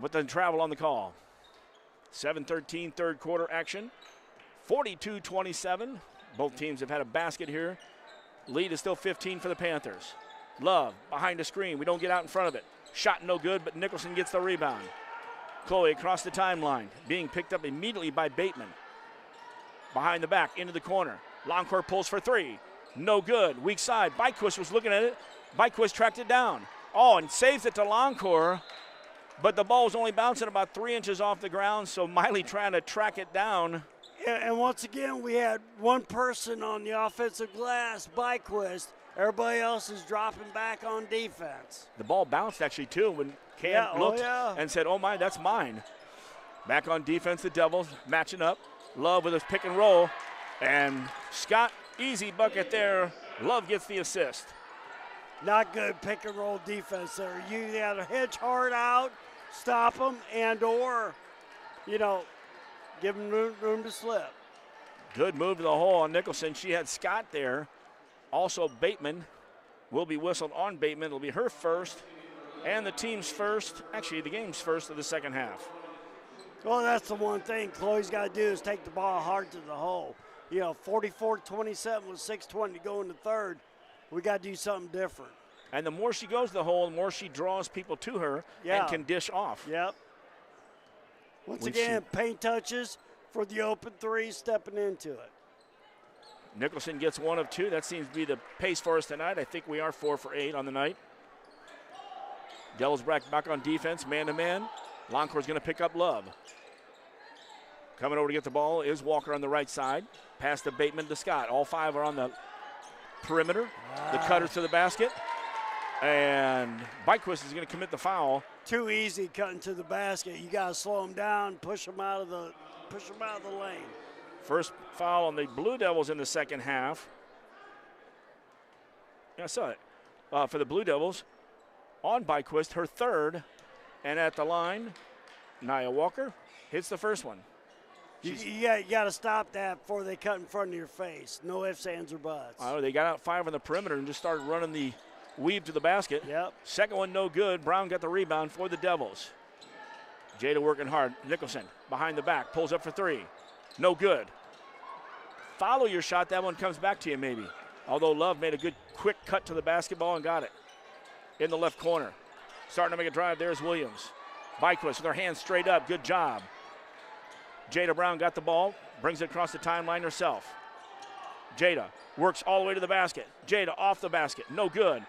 but then travel on the call. 7:13 third quarter action. 42-27. Both teams have had a basket here Lead is still 15 for the Panthers. Love behind the screen. We don't get out in front of it. Shot no good, but Nicholson gets the rebound. Chloe across the timeline, being picked up immediately by Bateman. Behind the back, into the corner. Longcourt pulls for three. No good. Weak side. Byquist was looking at it. Byquist tracked it down. Oh, and saves it to Longcourt. But the ball was only bouncing about 3 inches off the ground, so Miley trying to track it down. And once again, we had one person on the offensive glass, Byquist. Everybody else is dropping back on defense. The ball bounced actually too when Cam looked and said, oh my, that's mine. Back on defense, the Devils matching up. Love with his pick and roll. And Scott, easy bucket there. Love gets the assist. Not good pick and roll defense there. You got to hedge hard out, stop them, and or, give them room to slip. Good move to the hole on Nicholson. She had Scott there. Also, Bateman will be whistled on Bateman. It'll be her first and the team's first, actually the game's first of the second half. Well, that's the one thing Chloe's got to do is take the ball hard to the hole. 44-27 with 6:20 to go in the third. We got to do something different. And the more she goes to the hole, the more she draws people to her and can dish off. Yep. Once again, paint touches for the open three, stepping into it. Nicholson gets 1 of 2. That seems to be the pace for us tonight. I think we are 4 for 8 on the night. Devils back on defense, man-to-man. Longcourt's going to pick up Love. Coming over to get the ball is Walker on the right side. Pass to Bateman to Scott. All 5 are on the perimeter. The cutters to the basket. And Byquist is going to commit the foul. Too easy cutting to the basket. You got to slow them down, push them out of the lane. First foul on the Blue Devils in the second half. Yeah, I saw it. For the Blue Devils on Byquist, her third. And at the line, Nia Walker hits the first one. You got to stop that before they cut in front of your face. No ifs, ands, or buts. Oh, they got out 5 on the perimeter and just started running the weave to the basket. Yep. Second one, no good. Brown got the rebound for the Devils. Jada working hard. Nicholson behind the back, pulls up for 3. No good. Follow your shot. That one comes back to you maybe. Although Love made a good quick cut to the basketball and got it. In the left corner. Starting to make a drive. There's Williams. Byquist with her hands straight up. Good job. Jada Brown got the ball. Brings it across the timeline herself. Jada works all the way to the basket. Jada off the basket. No good.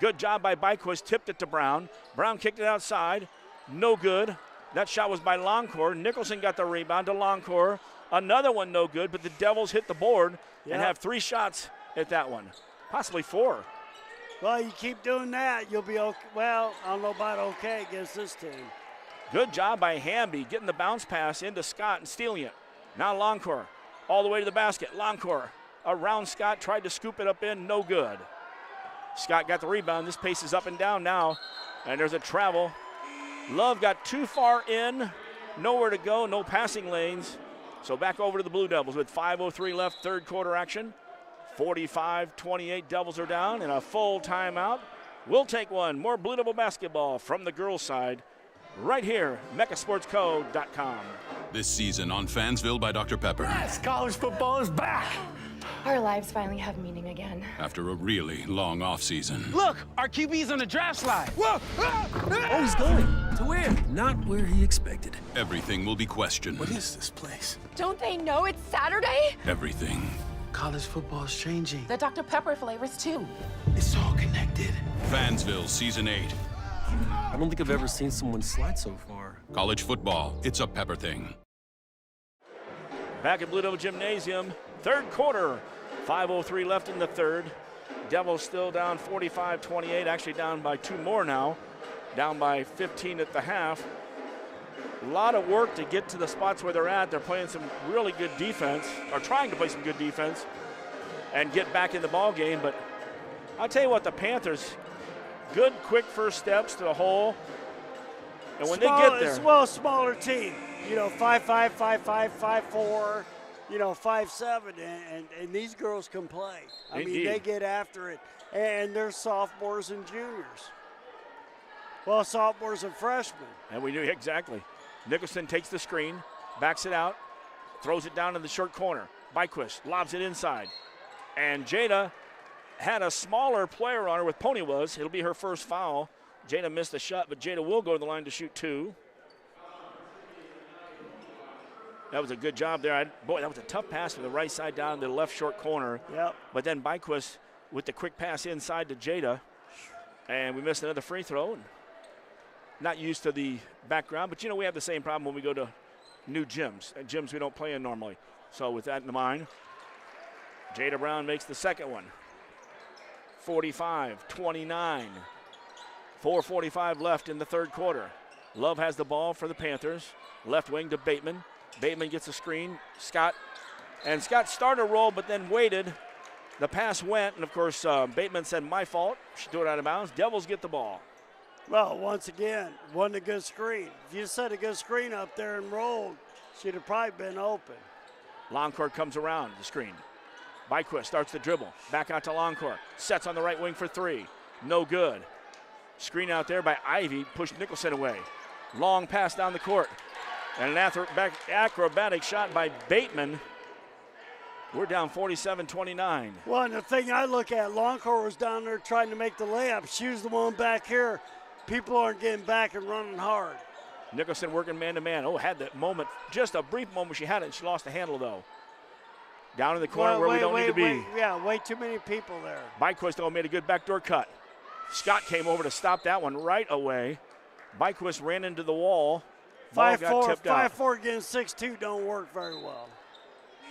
Good job by Byquist. Tipped it to Brown. Brown kicked it outside. No good. That shot was by Longcourt. Nicholson got the rebound to Longcourt. Another one no good, but the Devils hit the board and have 3 shots at that one. Possibly 4. Well, you keep doing that, you'll be okay. Well, I don't know about okay against this team. Good job by Hamby getting the bounce pass into Scott and stealing it. Now Longcourt all the way to the basket. Longcourt around Scott, tried to scoop it up in, no good. Scott got the rebound. This pace is up and down now, and there's a travel. Love got too far in, nowhere to go, no passing lanes. So back over to the Blue Devils with 5:03 left, third quarter action. 45-28, Devils are down, and a full timeout. We'll take one. More Blue Devil basketball from the girls' side right here, mechasportsco.com. This season on Fansville by Dr. Pepper. Yes, college football is back. Our lives finally have meaning again. After a really long offseason. Look, our QB's on the draft slide. Whoa! Oh, he's going. To where? Not where he expected. Everything will be questioned. What is this place? Don't they know it's Saturday? Everything. College football is changing. The Dr. Pepper flavors, too. It's all connected. Fansville Season 8. I don't think I've ever seen someone slide so far. College football, it's a Pepper thing. Back at Blue Devil Gymnasium, third quarter. 5:03 left in the third. Devils still down 45-28, actually down by 2 more now. Down by 15 at the half. A lot of work to get to the spots where they're at. They're playing some really good defense, or trying to play some good defense, and get back in the ball game. But I'll tell you what, the Panthers, good quick first steps to the hole. And when they get there. Well, smaller team, 5'5", 5'5", 5'4", 5'7", and these girls can play. I mean, they get after it. And they're sophomores and juniors. Well, sophomores and freshmen. And we knew exactly. Nicholson takes the screen, backs it out, throws it down in the short corner. Byquist lobs it inside. And Jada had a smaller player on her with Pony was. It'll be her first foul. Jada missed the shot, but Jada will go to the line to shoot 2. That was a good job there. Boy, that was a tough pass from the right side down to the left short corner. Yep. But then Byquist with the quick pass inside to Jada. And we missed another free throw. Not used to the background, but we have the same problem when we go to new gyms. At gyms we don't play in normally. So with that in mind, Jada Brown makes the second one. 45-29. 4:45 left in the third quarter. Love has the ball for the Panthers. Left wing to Bateman. Bateman gets a screen. Scott started to roll, but then waited. The pass went, and of course, Bateman said, my fault. She threw it out of bounds. Devils get the ball. Well, once again, wasn't a good screen. If you set a good screen up there and rolled, she'd have probably been open. Longcourt comes around the screen. Byquist starts the dribble. Back out to Longcourt. Sets on the right wing for 3. No good. Screen out there by Ivy. Pushed Nicholson away. Long pass down the court. And an acrobatic shot by Bateman. We're down 47-29. Well, and the thing I look at, Longcourt was down there trying to make the layup. She was the one back here. People aren't getting back and running hard. Nicholson working man-to-man. Oh, had that moment, just a brief moment she had it, and she lost the handle, though. Down in the corner where we don't need to be. Yeah, way too many people there. Byquist, though, made a good backdoor cut. Scott came over to stop that one right away. Byquist ran into the wall. Ball got tipped out. 5'4" against 6'2" don't work very well.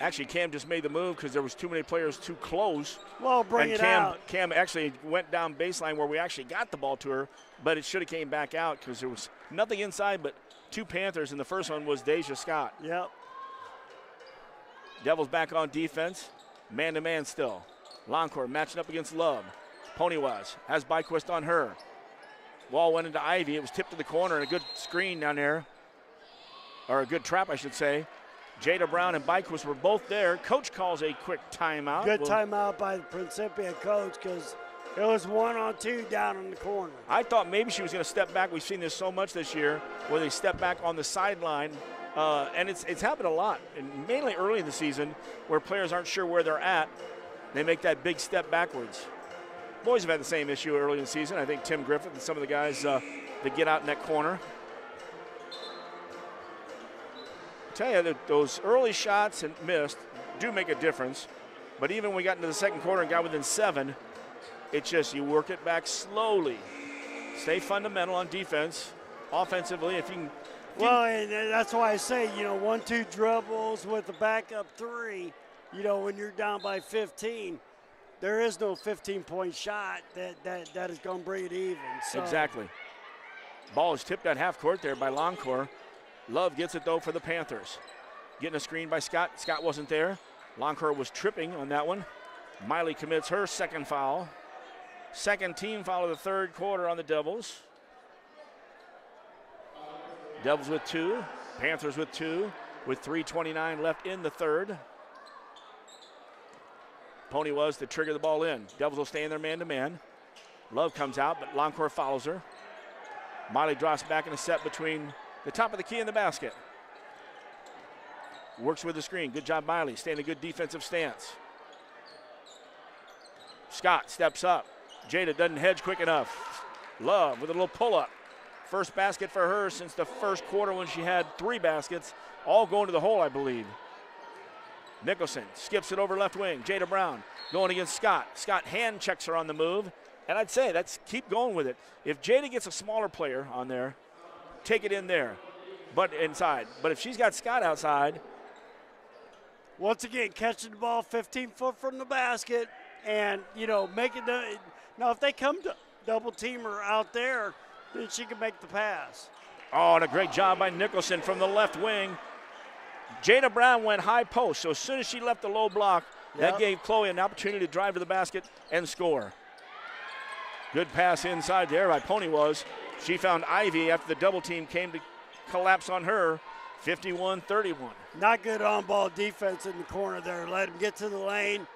Actually, Cam just made the move because there was too many players too close. Well, bring it out. Cam actually went down baseline where we actually got the ball to her, but it should have came back out because there was nothing inside but 2 Panthers, and the first one was Deja Scott. Yep. Devils back on defense. Man-to-man still. Longcourt matching up against Love. Ponywaz has Byquist on her. Ball went into Ivy. It was tipped to the corner, and a good screen down there. Or a good trap, I should say. Jada Brown and Byquist were both there. Coach calls a quick timeout. Good timeout by the Principia coach because it was 1-on-2 down in the corner. I thought maybe she was going to step back. We've seen this so much this year where they step back on the sideline. And it's happened a lot, and mainly early in the season where players aren't sure where they're at. They make that big step backwards. Boys have had the same issue early in the season. I think Tim Griffith and some of the guys that get out in that corner. I tell you, that those early shots and missed do make a difference. But even when we got into the second quarter and got within 7, it's just you work it back slowly. Stay fundamental on defense. Offensively, if you can. Well, and that's why I say, 1-2 dribbles with the backup 3, when you're down by 15, there is no 15-point shot that is going to bring it even. So. Exactly. Ball is tipped at half court there by Longcourt. Love gets it, though, for the Panthers. Getting a screen by Scott. Scott wasn't there. Longcourt was tripping on that one. Miley commits her second foul. Second team foul of the third quarter on the Devils. Devils with 2. Panthers with 2. With 3:29 left in the third. Pony was to trigger the ball in. Devils will stay in their man-to-man. Love comes out, but Longcourt follows her. Miley drops back in a set between the top of the key and the basket. Works with the screen. Good job, Miley. Staying in a good defensive stance. Scott steps up. Jada doesn't hedge quick enough. Love with a little pull-up. First basket for her since the first quarter when she had 3 baskets, all going to the hole, I believe. Nicholson skips it over left wing. Jada Brown going against Scott. Scott hand checks her on the move. And I'd say keep going with it. If Jada gets a smaller player on there, take it in there, but inside. But if she's got Scott outside. Once again, catching the ball 15 foot from the basket and, making the. Now, if they come to double team her out there, then she can make the pass. Oh, and a great job by Nicholson from the left wing. Jada Brown went high post, so as soon as she left the low block, that gave Chloe an opportunity to drive to the basket and score. Good pass inside there by Pony was. She found Ivy after the double team came to collapse on her, 51-31. Not good on-ball defense in the corner there. Let him get to the lane.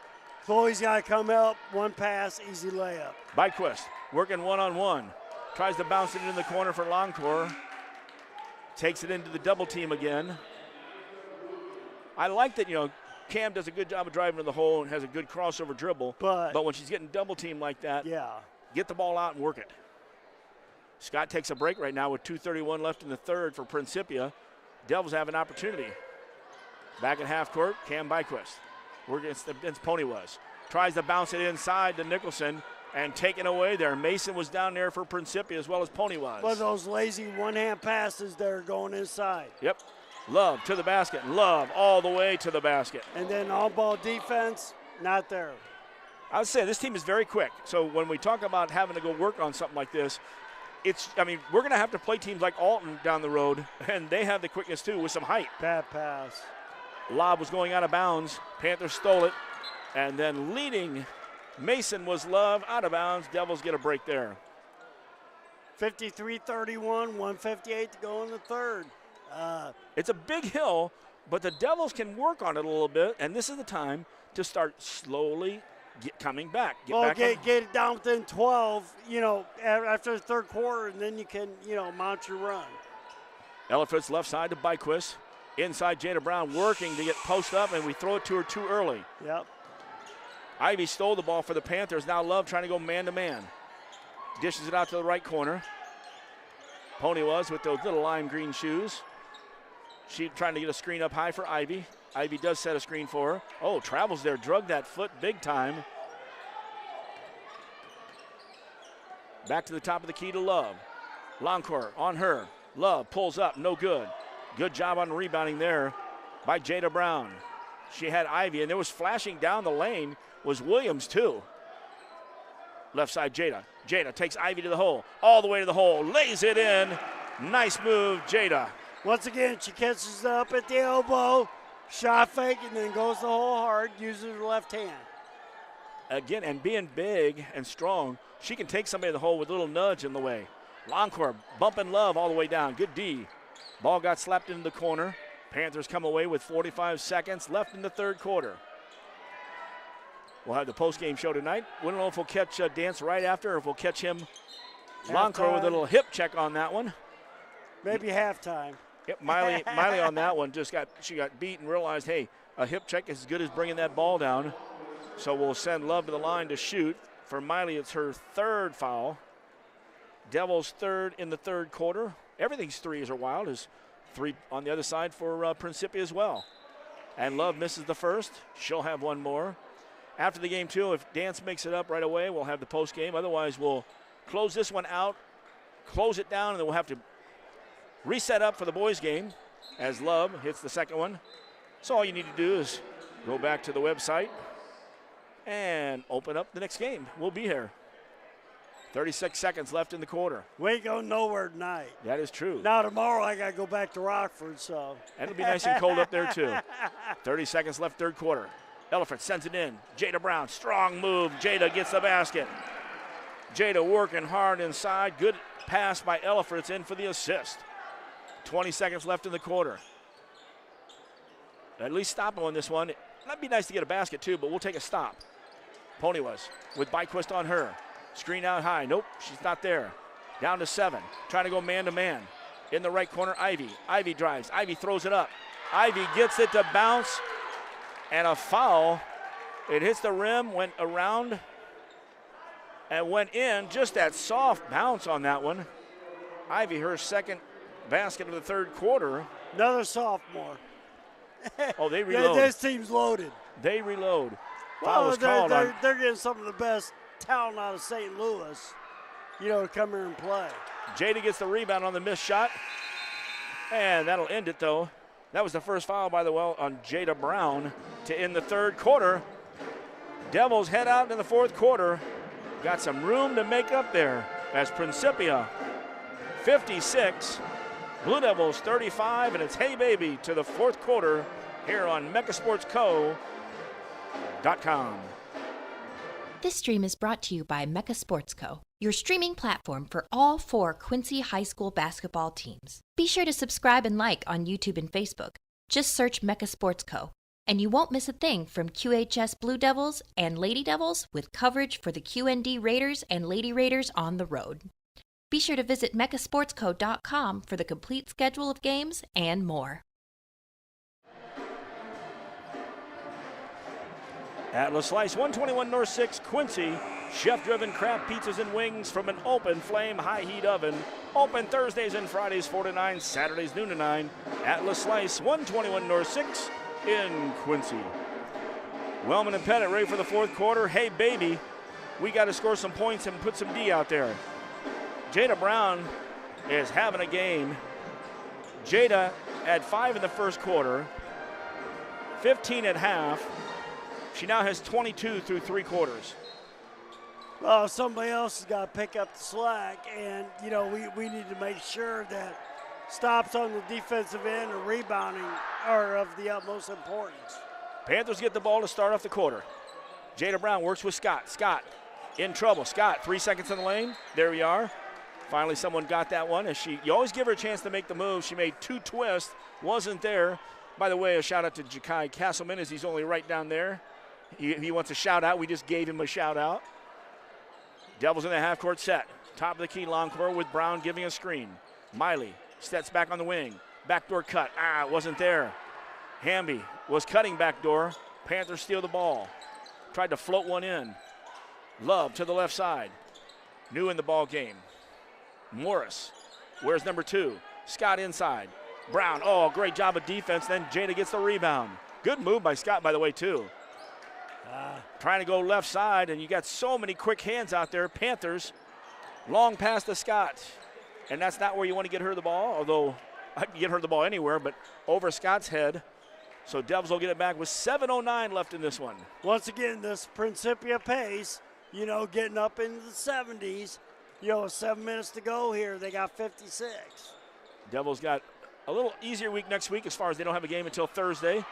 Chloe's got to come up. One pass, easy layup. Byquist working one-on-one. Tries to bounce it into the corner for Longcourt. Takes it into the double team again. I like that, Cam does a good job of driving to the hole and has a good crossover dribble. But when she's getting double teamed like that, get the ball out and work it. Scott takes a break right now with 2:31 left in the third for Principia. Devils have an opportunity. Back in half court, Cam Byquist. We're against Pony was. Tries to bounce it inside to Nicholson and taken away there. Mason was down there for Principia as well as Pony was. But those lazy one-hand passes there going inside. Yep. Love to the basket. Love all the way to the basket. And then on-ball defense, not there. I would say this team is very quick. So when we talk about having to go work on something like this, we're going to have to play teams like Alton down the road, and they have the quickness too with some height. Bad pass. Lob was going out of bounds. Panthers stole it. And then leading Mason was Love out of bounds. Devils get a break there. 53-31, 158 to go in the third. It's a big hill, but the Devils can work on it a little bit, and this is the time to start slowly coming back. Get it down within 12, after the third quarter, and then you can, mount your run. Ellifritz left side to Byquist. Inside, Jada Brown working to get post up, and we throw it to her too early. Yep. Ivy stole the ball for the Panthers. Now Love trying to go man-to-man. Dishes it out to the right corner. Pony was with those little lime green shoes. She trying to get a screen up high for Ivy. Ivy does set a screen for her. Oh, travels there, drug that foot big time. Back to the top of the key to Love. Longcourt on her. Love pulls up, no good. Good job on rebounding there by Jada Brown. She had Ivy, and there was flashing down the lane was Williams too. Left side, Jada. Jada takes Ivy to the hole, all the way to the hole, lays it in. Nice move, Jada. Once again, she catches up at the elbow, shot fake, and then goes the hole hard, uses her left hand. Again, and being big and strong, she can take somebody to the hole with a little nudge in the way. Longcourt bumping Love all the way down. Good D. Ball got slapped into the corner. Panthers come away with 45 seconds left in the third quarter. We'll have the post-game show tonight. We don't know if we'll catch Dance right after or if we'll catch him. Longcourt with a little hip check on that one. Maybe halftime. Yep, Miley on that one she got beat and realized, hey, a hip check is as good as bringing that ball down. So we'll send Love to the line to shoot. For Miley, it's her third foul. Devils third in the third quarter. Everything's threes are wild. There's three on the other side for Principia as well. And Love misses the first. She'll have one more. After the game, too, if Dance makes it up right away, we'll have the post game. Otherwise, we'll close this one out, close it down, and then we'll have to reset up for the boys' game as Love hits the second one. So all you need to do is go back to the website and open up the next game. We'll be here. 36 seconds left in the quarter. We ain't going nowhere tonight. That is true. Now tomorrow I got to go back to Rockford, so. And it'll be nice and cold up there, too. 30 seconds left, third quarter. Ellifritz sends it in. Jada Brown, strong move. Jada gets the basket. Jada working hard inside. Good pass by Ellifritz in for the assist. 20 seconds left in the quarter. At least stop him on this one. That'd be nice to get a basket, too, but we'll take a stop. Pony was with Byquist on her. Screen out high. Nope, she's not there. Down to 7. Trying to go man-to-man. In the right corner, Ivy. Ivy drives. Ivy throws it up. Ivy gets it to bounce. And a foul. It hits the rim, went around, and went in. Just that soft bounce on that one. Ivy, her second basket of the third quarter. Another sophomore. Oh, they reload. This team's loaded. They reload. Well, Foul was called on. They're getting some of the best talent out of St. Louis, to come here and play. Jada gets the rebound on the missed shot. And that'll end it, though. That was the first foul, by the way, on Jada Brown to end the third quarter. Devils head out in the fourth quarter. Got some room to make up there as Principia 56, Blue Devils 35, and it's hey baby to the fourth quarter here on MechaSportsCo.com. This stream is brought to you by Mecha Sports Co., your streaming platform for all 4 Quincy High School basketball teams. Be sure to subscribe and like on YouTube and Facebook. Just search Mecha Sports Co., and you won't miss a thing from QHS Blue Devils and Lady Devils with coverage for the QND Raiders and Lady Raiders on the road. Be sure to visit MechaSportsCo.com for the complete schedule of games and more. At La Slice, 121 North 6, Quincy. Chef-driven craft pizzas and wings from an open flame high heat oven. Open Thursdays and Fridays 4 to 9, Saturdays noon to 9. At La Slice, 121 North 6 in Quincy. Wellman and Pettit ready for the fourth quarter. Hey, baby, we got to score some points and put some D out there. Jada Brown is having a game. Jada had 5 in the first quarter, 15 at half. She now has 22 through 3 quarters. Well, somebody else has got to pick up the slack, and, you know, we need to make sure that stops on the defensive end or rebounding are of the utmost importance. Panthers get the ball to start off the quarter. Jada Brown works with Scott. Scott in trouble. Scott, 3 seconds in the lane. There we are. Finally, someone got that one. You always give her a chance to make the move. She made 2 twists, wasn't there. By the way, a shout out to Jakai Castleman as he's only right down there. He wants a shout out. We just gave him a shout out. Devils in the half court set. Top of the key, Longcore with Brown giving a screen. Miley steps back on the wing. Backdoor cut. It wasn't there. Hamby was cutting backdoor. Panthers steal the ball. Tried to float one in. Love to the left side. New in the ball game. Morris. Where's number 2? Scott inside. Brown. Oh, great job of defense. Then Jada gets the rebound. Good move by Scott, by the way, too. Trying to go left side, and you got so many quick hands out there. Panthers, long pass to Scott. And that's not where you want to get her the ball, although I can get her the ball anywhere, but over Scott's head. So Devils will get it back with 7:09 left in this one. Once again, this Principia pace, you know, getting up into the 70s. You know, 7 minutes to go here. They got 56. Devils got a little easier week next week as far as they don't have a game until Thursday.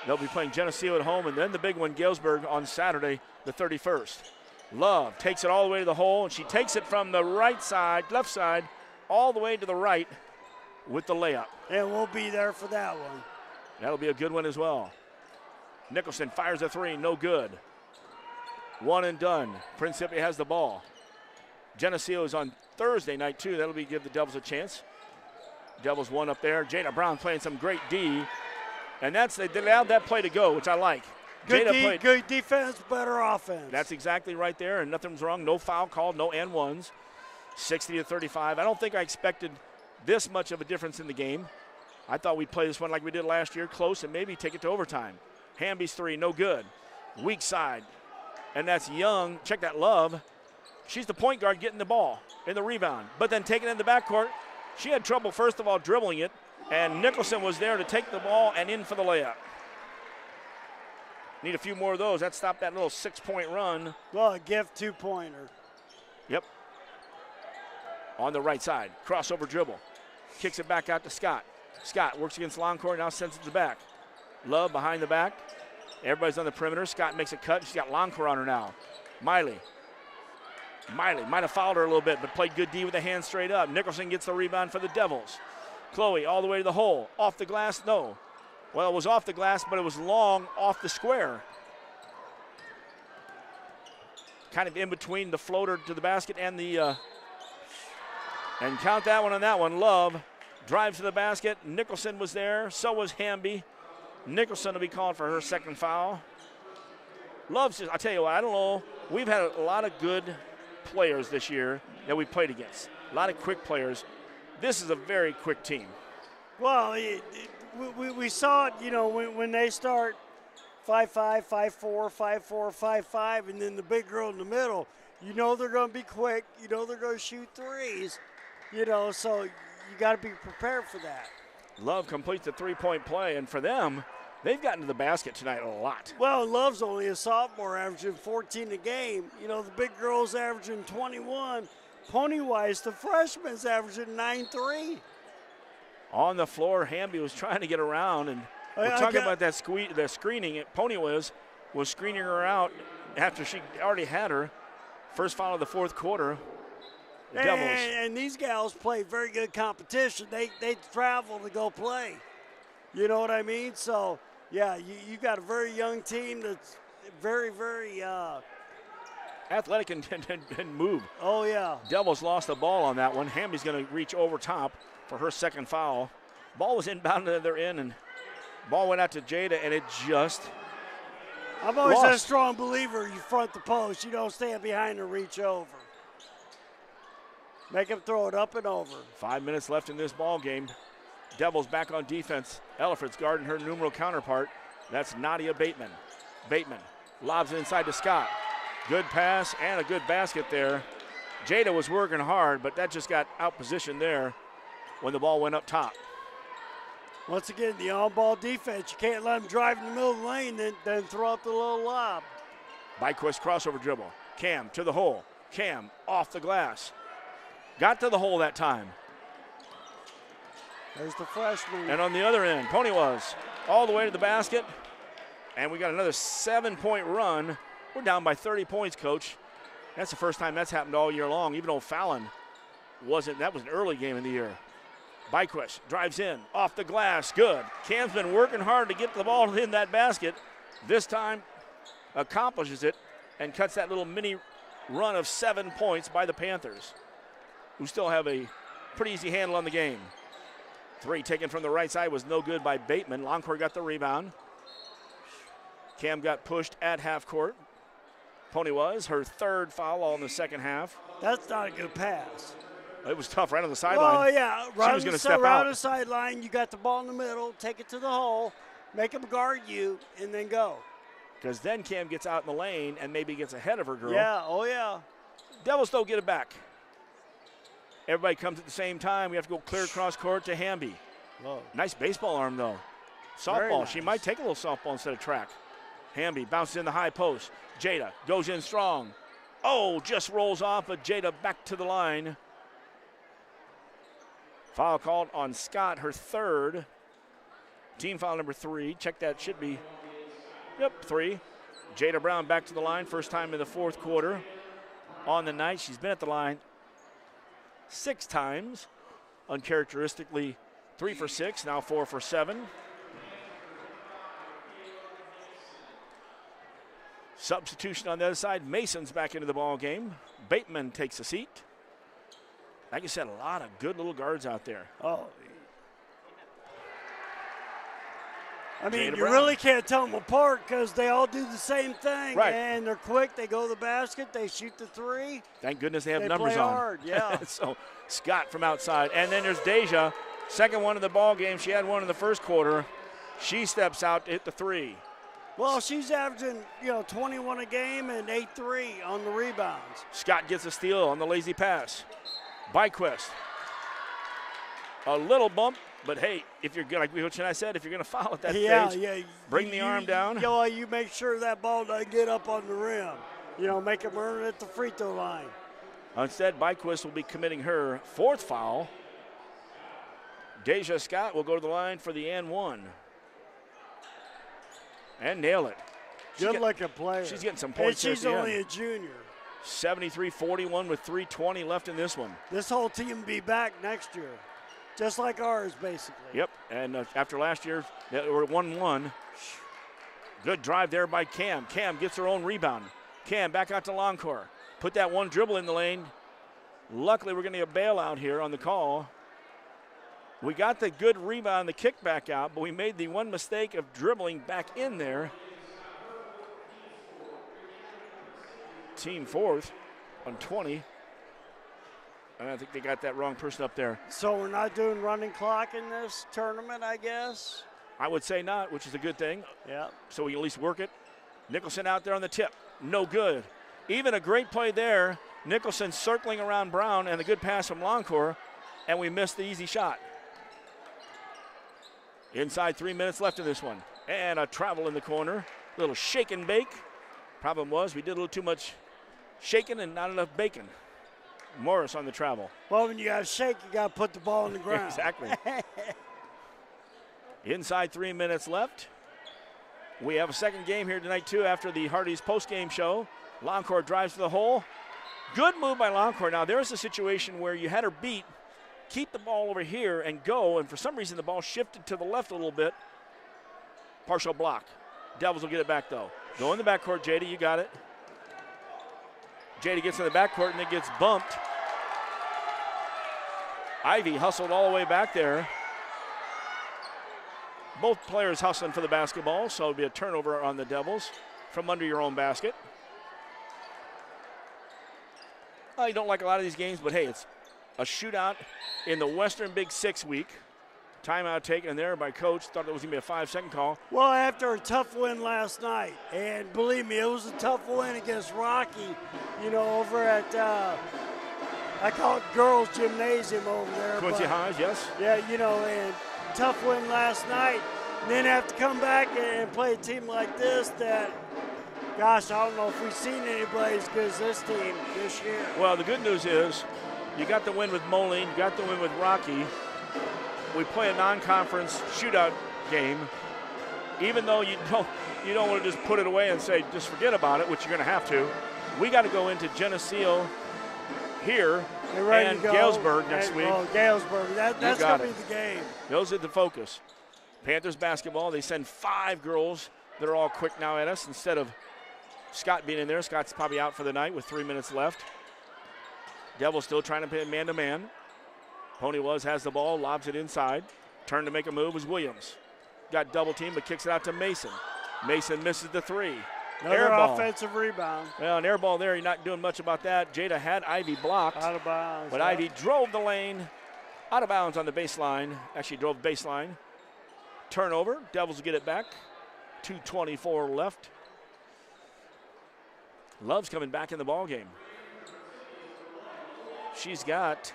They'll be playing Geneseo at home, and then the big one, Galesburg, on Saturday, the 31st. Love takes it all the way to the hole, and she takes it from the right side, left side, all the way to the right with the layup. And we'll be there for that one. That'll be a good one as well. Nicholson fires a 3, no good. One and done. Principia has the ball. Geneseo is on Thursday night, too. That'll give the Devils a chance. Devils one up there. Jada Brown playing some great D. And they allowed that play to go, which I like. Good defense, better offense. That's exactly right there, and nothing's wrong. No foul called, no and ones. 60-35. I don't think I expected this much of a difference in the game. I thought we'd play this one like we did last year, close, and maybe take it to overtime. Hamby's 3, no good. Weak side. And that's Young. Check that, Love. She's the point guard getting the ball in the rebound, but then taking it in the backcourt. She had trouble, first of all, dribbling it. And Nicholson was there to take the ball and in for the layup. Need a few more of those. That stopped that little 6-point run. Well, a gift 2-pointer. Yep. On the right side. Crossover dribble. Kicks it back out to Scott. Scott works against Longcore, now sends it to the back. Love behind the back. Everybody's on the perimeter. Scott makes a cut. She's got Longcore on her now. Miley might have fouled her a little bit, but played good D with the hand straight up. Nicholson gets the rebound for the Devils. Chloe all the way to the hole. Off the glass, no. Well, it was off the glass, but it was long off the square. Kind of in between the floater to the basket and the, and count that one on that one. Love drives to the basket. Nicholson was there, so was Hamby. Nicholson will be called for her second foul. Love says, I tell you what, I don't know. We've had a lot of good players this year that we played against. A lot of quick players. This is a very quick team. Well, we saw it, you know, when they start 5'5", 5'4", 5'4", 5'5", and then the big girl in the middle, you know they're going to be quick. You know they're going to shoot threes. You know, so you got to be prepared for that. Love completes the 3-point play, and for them, they've gotten to the basket tonight a lot. Well, Love's only a sophomore, averaging 14 a game. You know, the big girl's averaging 21. Pony-wise, the freshman's averaging 9-3. On the floor, Hamby was trying to get around, and we're talking about that the screening. Pony was screening her out after she already had her. First foul of the fourth quarter. The Devils. And these gals play very good competition. They travel to go play. You know what I mean? So, yeah, you got a very young team that's very, very athletic and move. Oh, yeah. Devils lost the ball on that one. Hamby's going to reach over top for her second foul. Ball was inbound to their end, and ball went out to Jada, and it just I'm always lost. a strong believer you front the post. You don't stand behind and reach over. Make him throw it up and over. 5 minutes left in this ball game. Devils back on defense. Ellifrit's guarding her numeral counterpart. That's Nadia Bateman. Bateman lobs it inside to Scott. Good pass and a good basket there. Jada was working hard, but that just got out-positioned there when the ball went up top. Once again, the on-ball defense. You can't let them drive in the middle of the lane, then throw up the little lob. Byquist crossover dribble. Cam to the hole. Cam off the glass. Got to the hole that time. There's the freshman. And on the other end, Pony was all the way to the basket. And we got another 7-point run. We're down by 30 points, Coach. That's the first time that's happened all year long, even though Fallon wasn't. That was an early game in the year. Byquist drives in, off the glass, good. Cam's been working hard to get the ball in that basket. This time accomplishes it and cuts that little mini run of 7 points by the Panthers, who still have a pretty easy handle on the game. 3 taken from the right side was no good by Bateman. Longcourt got the rebound. Cam got pushed at half court. Pony was her 3rd foul all in the second half. That's not a good pass. It was tough right on the sideline. Oh, yeah. She was going to step right out. on the sideline, you got the ball in the middle, take it to the hole, make him guard you, and then go. Because then Cam gets out in the lane and maybe gets ahead of her girl. Yeah, oh, yeah. Devils don't get it back. Everybody comes at the same time. We have to go clear across court to Hamby. Whoa. Nice baseball arm, though. Very Softball. nice. She might take a little softball instead of track. Hamby bounces in the high post. Jada goes in strong. Oh, just rolls off, but Jada back to the line. Foul called on Scott, her 3rd. Team foul number 3. Check that, should be, 3. Jada Brown back to the line, first time in the 4th quarter. On the night, she's been at the line 6 times. Uncharacteristically, 3 for 6, now 4 for 7. Substitution on the other side. Mason's back into the ball game. Bateman takes a seat. Like I said, a lot of good little guards out there. Oh. I mean, Jada you Brown. really can't tell them apart because they all do the same thing. Right. And they're quick. They go to the basket. They shoot the 3. Thank goodness they have They numbers play on. hard, yeah. So Scott from outside. And then there's Deja, second one in the ball game. She had one in the first quarter. She steps out to hit the 3. Well, she's averaging, 21 a game and 8-3 on the rebounds. Scott gets a steal on the lazy pass. Byquist. A little bump, but hey, if you're good, like Coach and I said, if you're going to foul at that stage, bring the arm down. You make sure that ball doesn't get up on the rim. Make him earn it at the free throw line. Instead, Byquist will be committing her 4th foul. Deja Scott will go to the line for the and 1. And nail it. Good-looking player. She's getting some points. And she's at the only end. a junior. 73-41 with 3:20 left in this one. This whole team will be back next year, just like ours, basically. Yep, and after last year, they were 1-1. Good drive there by Cam. Cam gets her own rebound. Cam back out to Longcourt. Put that one dribble in the lane. Luckily, we're going to get a bailout here on the call. We got the good rebound, the kick back out, but we made the one mistake of dribbling back in there. Team 4th on 20. And I think they got that wrong person up there. So we're not doing running clock in this tournament, I guess? I would say not, which is a good thing. Yeah. So we can at least work it. Nicholson out there on the tip. No good. Even a great play there. Nicholson circling around Brown and a good pass from Longcourt, and we missed the easy shot. Inside 3 minutes left in this one. And a travel in the corner. A little shake and bake. Problem was we did a little too much shaking and not enough bacon. Morris on the travel. Well, when you got to shake, you got to put the ball on the ground. Exactly. Inside 3 minutes left. We have a second game here tonight, too, after the Hardy's post-game show. Longcourt drives to the hole. Good move by Longcourt. Now, there's a situation where you had her beat, keep the ball over here and go, and for some reason the ball shifted to the left a little bit. Partial block. Devils will get it back, though. Go in the backcourt, Jada, you got it. Jada gets in the backcourt and it gets bumped. Ivy hustled all the way back there. Both players hustling for the basketball, so it'll be a turnover on the Devils. from under your own basket. You don't like a lot of these games, but hey, it's a shootout in the Western Big 6 week. Timeout taken there by Coach. Thought it was going to be a 5-second call. Well, after a tough win last night, and believe me, it was a tough win against Rocky, over at, I call it Girls Gymnasium over there. Quincy Highs, yes. Yeah, and tough win last night. And then have to come back and play a team like this that, gosh, I don't know if we've seen anybody as good as this team this year. Well, the good news is you got the win with Moline, you got the win with Rocky. We play a non-conference shootout game. Even though you don't want to just put it away and say just forget about it, which you're going to have to. We got to go into Geneseo here and Galesburg next week. Oh, Galesburg, that's going to be the game. Those are the focus. Panthers basketball, they send 5 girls that are all quick now at us instead of Scott being in there. Scott's probably out for the night with 3 minutes left. Devils still trying to play man-to-man. Pony has the ball, lobs it inside. Turn to make a move was Williams. Got double team, but kicks it out to Mason. Mason misses the 3. Another offensive rebound. Well, an air ball there, you're not doing much about that. Jada had Ivy blocked. Out of bounds. But Ivy drove the lane. Out of bounds on the baseline. Actually drove the baseline. Turnover. Devils get it back. 2:24 left. Love's coming back in the ball game. She's got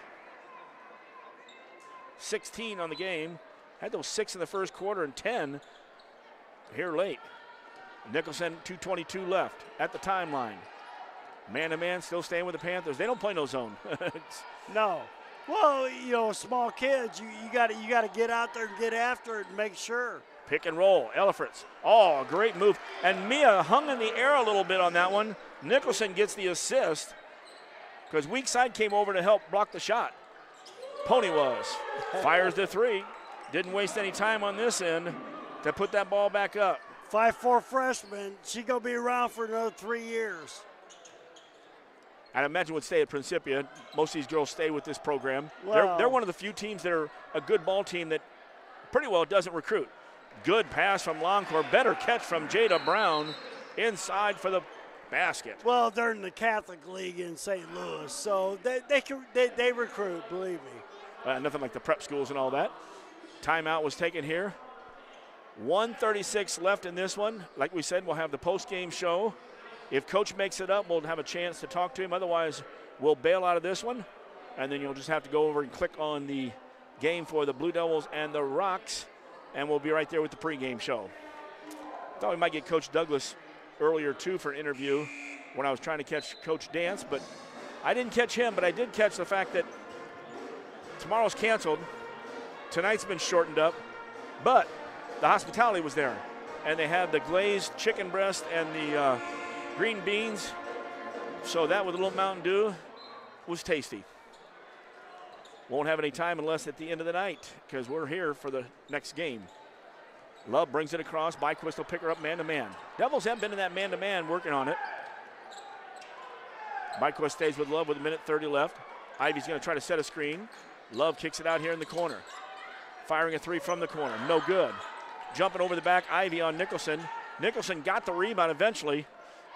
16 on the game. Had those 6 in the first quarter and 10 here late. Nicholson, 2:22 left at the timeline. Man-to-man, still staying with the Panthers. They don't play no zone. No. Well, small kids, you got to get out there and get after it and make sure. Pick and roll, Ellifritz. Oh, great move. And Mia hung in the air a little bit on that one. Nicholson gets the assist because weak side came over to help block the shot. Pony fires the 3. Didn't waste any time on this end to put that ball back up. 5'4" freshman. She going to be around for another 3 years. I'd imagine would stay at Principia. Most of these girls stay with this program. Well, they're one of the few teams that are a good ball team that pretty well doesn't recruit. Good pass from Longcore. Better catch from Jada Brown inside for the basket. Well, they're in the Catholic League in St. Louis, so they recruit, believe me. Nothing like the prep schools and all that. Timeout was taken here. 1:36 left in this one. Like we said, we'll have the post-game show. If Coach makes it up, we'll have a chance to talk to him. Otherwise, we'll bail out of this one, and then you'll just have to go over and click on the game for the Blue Devils and the Rocks, and we'll be right there with the pregame show. Thought we might get Coach Douglas earlier, too, for an interview when I was trying to catch Coach Dance, but I didn't catch him, but I did catch the fact that tomorrow's canceled. Tonight's been shortened up, but the hospitality was there, and they had the glazed chicken breast and the green beans, so that with a little Mountain Dew was tasty. Won't have any time unless at the end of the night because we're here for the next game. Love brings it across. Byquist will pick her up man-to-man. Devils haven't been in that man-to-man, working on it. Byquist stays with Love with 1:30 left. Ivy's going to try to set a screen. Love kicks it out here in the corner. Firing a 3 from the corner. No good. Jumping over the back, Ivy on Nicholson. Nicholson got the rebound eventually,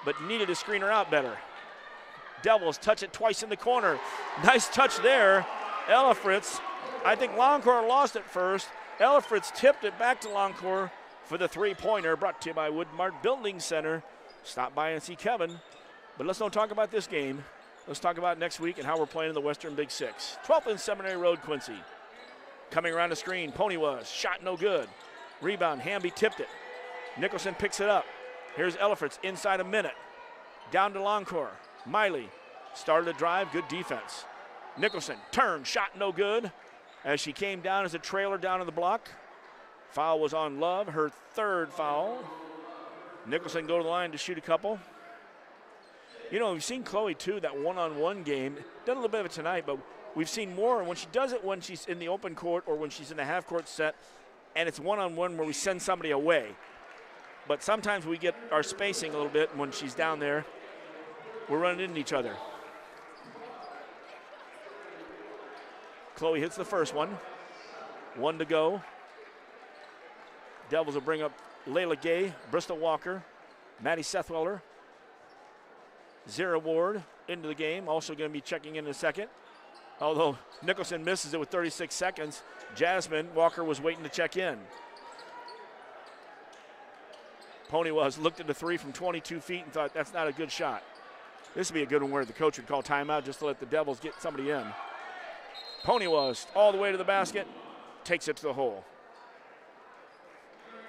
but needed to screen her out better. Devils touch it twice in the corner. Nice touch there. Ellifritz, I think Longcore lost it first. Ellifritz tipped it back to Longcore for the 3-pointer, brought to you by Woodmart Building Center. Stop by and see Kevin. But let's don't talk about this game. Let's talk about next week and how we're playing in the Western Big 6. 12th and Seminary Road, Quincy. Coming around the screen, Pony shot no good. Rebound, Hamby tipped it. Nicholson picks it up. Here's Ellifritz inside a minute. Down to Longcore. Miley started a drive, good defense. Nicholson, turn, shot no good. As she came down as a trailer down on the block. Foul was on Love, her 3rd foul. Nicholson go to the line to shoot a couple. You know, we've seen Chloe too, that one-on-one game. Done a little bit of it tonight, but we've seen more when she does it when she's in the open court or when she's in the half-court set, and it's one-on-one where we send somebody away. But sometimes we get our spacing a little bit when she's down there. We're running into each other. Chloe hits the first one. 1 to go. Devils will bring up Layla Gay, Bristol Walker, Maddie Sethweller, Zara Ward into the game, also going to be checking in a second. Although Nicholson misses it with 36 seconds, Jasmine Walker was waiting to check in. Pony looked at the three from 22 feet and thought that's not a good shot. This would be a good one where the coach would call timeout just to let the Devils get somebody in. Pony all the way to the basket, takes it to the hole.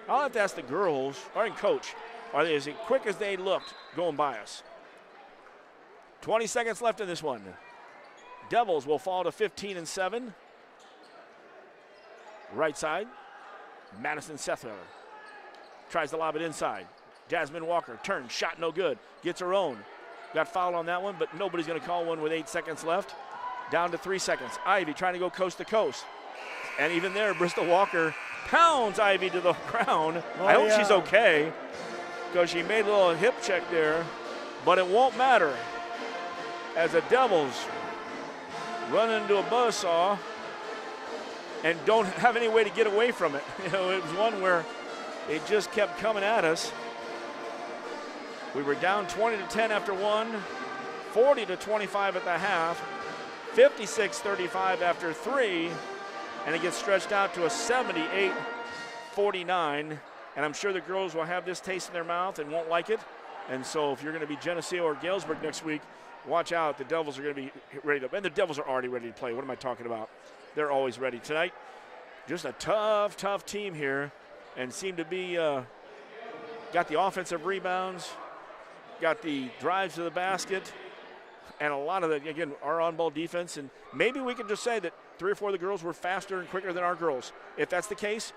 I'll have to ask the girls, or coach, are they as quick as they looked going by us? 20 seconds left in this one. Devils will fall to 15-7. Right side, Madison Sethweller tries to lob it inside. Jasmine Walker turns, shot no good, gets her own. Got fouled on that one, but nobody's going to call one with 8 seconds left. Down to 3 seconds. Ivy trying to go coast to coast. And even there, Bristol Walker pounds Ivy to the ground. I hope she's okay, because she made a little hip check there, but it won't matter as the Devils run into a buzzsaw and don't have any way to get away from it. It was one where it just kept coming at us. We were down 20-10 after one, 40-25 at the half, 56-35 after three, and it gets stretched out to a 78-49. And I'm sure the girls will have this taste in their mouth and won't like it. And so if you're going to be Geneseo or Galesburg next week, watch out. The Devils are going to be ready to, and the Devils are already ready to play. What am I talking about? They're always ready. Tonight, just a tough team here, and seem to be, got the offensive rebounds, got the drives to the basket, and a lot of the, again, our on-ball defense. And maybe we can just say that 3 or 4 of the girls were faster and quicker than our girls. If that's the case,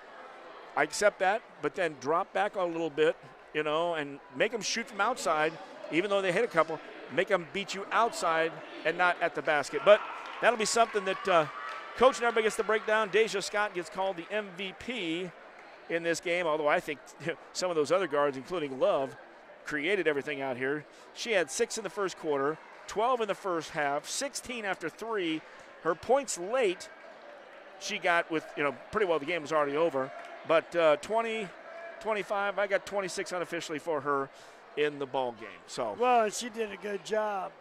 I accept that, but then drop back a little bit, and make them shoot from outside, even though they hit a couple. Make them beat you outside and not at the basket. But that'll be something that Coach and everybody gets to break down. Deja Scott gets called the MVP in this game, although I think some of those other guards, including Love, created everything out here. She had 6 in the first quarter, 12 in the first half, 16 after 3. Her points late, she got with, pretty well the game was already over. But 20, 25, I got 26 unofficially for her in the ball game. So well, she did a good job.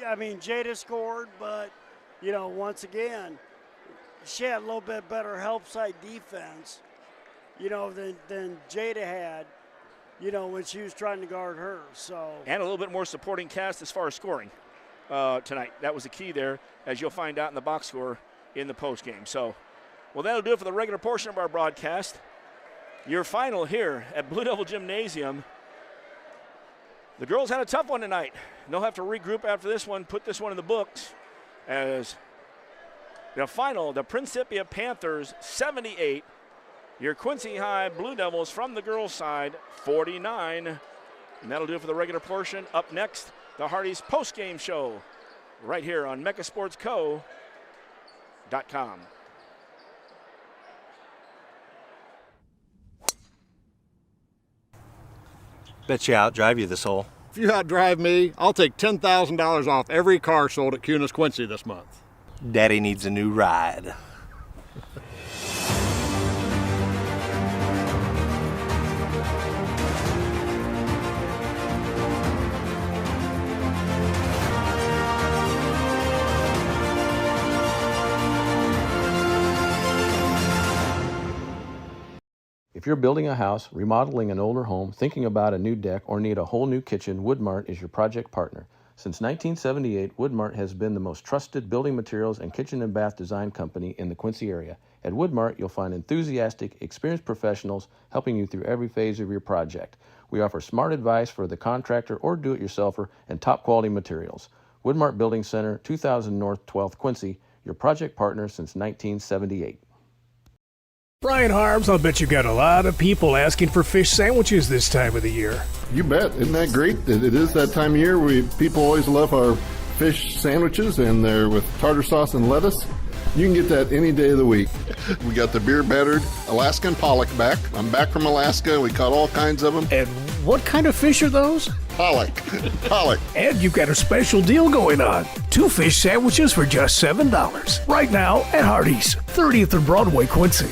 I mean, Jada scored, but once again, she had a little bit better help side defense, than Jada had, when she was trying to guard her. So and a little bit more supporting cast as far as scoring tonight. That was the key there, as you'll find out in the box score in the post game. So, well, that'll do it for the regular portion of our broadcast. Your final here at Blue Devil Gymnasium. The girls had a tough one tonight. They'll have to regroup after this one, put this one in the books as the final, the Principia Panthers 78, your Quincy High Blue Devils from the girls' side 49. And that'll do it for the regular portion. Up next, the Hardy's post-game show right here on megasportsco.com. Bet you outdrive you this hole. If you outdrive me, I'll take $10,000 off every car sold at Cunis Quincy this month. Daddy needs a new ride. If you're building a house, remodeling an older home, thinking about a new deck, or need a whole new kitchen, Woodmart is your project partner. Since 1978, Woodmart has been the most trusted building materials and kitchen and bath design company in the Quincy area. At Woodmart, you'll find enthusiastic, experienced professionals helping you through every phase of your project. We offer smart advice for the contractor or do-it-yourselfer and top quality materials. Woodmart Building Center, 2000 North 12th Quincy, your project partner since 1978. Brian Harms, I'll bet you got a lot of people asking for fish sandwiches this time of the year. You bet. Isn't that great? It is that time of year. People always love our fish sandwiches, and they're with tartar sauce and lettuce. You can get that any day of the week. We got the beer battered Alaskan pollock back. I'm back from Alaska. We caught all kinds of them. And what kind of fish are those? Pollock. Pollock. And you've got a special deal going on. 2 fish sandwiches for just $7. Right now at Hardee's, 30th and Broadway, Quincy.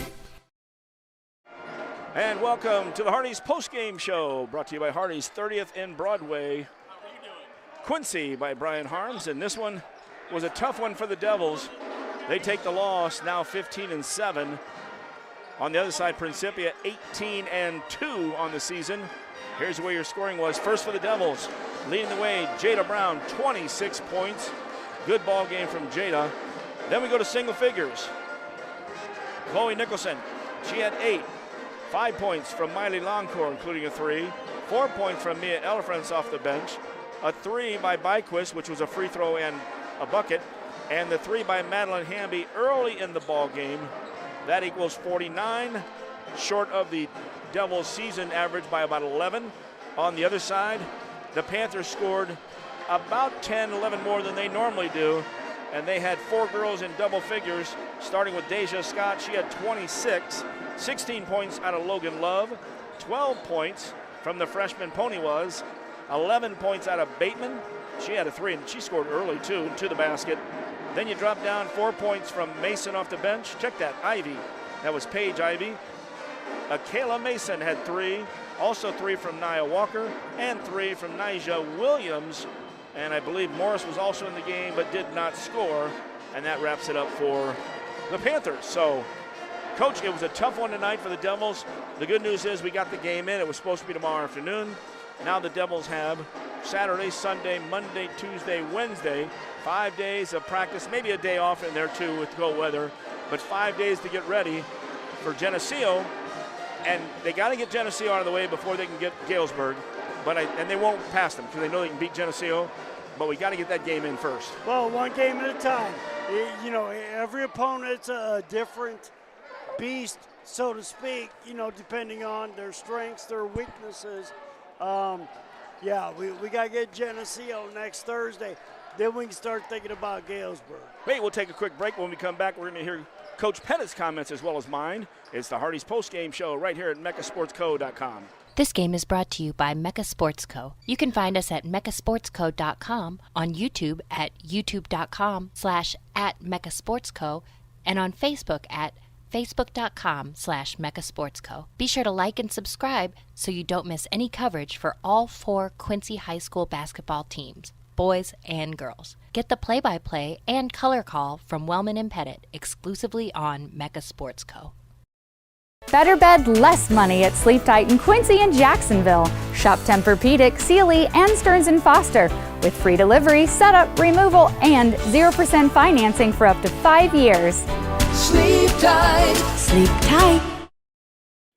And welcome to the Hardee's postgame show, brought to you by Hardee's 30th and Broadway. Quincy by Brian Harms, and this one was a tough one for the Devils. They take the loss, now 15-7. On the other side, Principia 18-2 on the season. Here's where your scoring was. First for the Devils, leading the way, Jada Brown, 26 points. Good ball game from Jada. Then we go to single figures. Chloe Nicholson, she had 8. 5 points from Miley Longcore, including a 3. 4 points from Mia Elefrance off the bench. A 3 by Byquist, which was a free throw and a bucket. And the 3 by Madeline Hamby early in the ball game. That equals 49, short of the Devils' season average by about 11. On the other side, the Panthers scored about 10, 11 more than they normally do. And they had 4 girls in double figures, starting with Deja Scott. She had 26. 16 points out of Logan Love, 12 points from the freshman Pony was, 11 points out of Bateman. She had a 3, and she scored early, too, to the basket. Then you drop down 4 points from Mason off the bench. Check that, Ivy. That was Paige Ivy. Kayla Mason had 3, also 3 from Nia Walker, and 3 from Nija Williams. And I believe Morris was also in the game, but did not score. And that wraps it up for the Panthers. So, Coach, it was a tough one tonight for the Devils. The good news is we got the game in. It was supposed to be tomorrow afternoon. Now the Devils have Saturday, Sunday, Monday, Tuesday, Wednesday, 5 days of practice, maybe a day off in there too with cold weather, but 5 days to get ready for Geneseo. And they got to get Geneseo out of the way before they can get Galesburg. And they won't pass them because they know they can beat Geneseo, but we got to get that game in first. Well, one game at a time. Every opponent's a different beast, so to speak, depending on their strengths, their weaknesses. We got to get Geneseo next Thursday. Then we can start thinking about Galesburg. Hey, we'll take a quick break. When we come back, we're going to hear Coach Pettit's comments as well as mine. It's the Hardee's postgame show right here at mechasportsco.com. This game is brought to you by Mecha Sports Co. You can find us at mechasportsco.com, on YouTube at youtube.com/@mechasportsco, and on Facebook at facebook.com/mechasportsco. Be sure to like and subscribe so you don't miss any coverage for all 4 Quincy High School basketball teams, boys and girls. Get the play-by-play and color call from Wellman and Pettit exclusively on Mecha Sports Co. Better bed, less money at Sleep Tight in Quincy and Jacksonville. Shop Tempur-Pedic, Sealy, and Stearns & Foster with free delivery, setup, removal, and 0% financing for up to 5 years. Sleep tight. Sleep tight.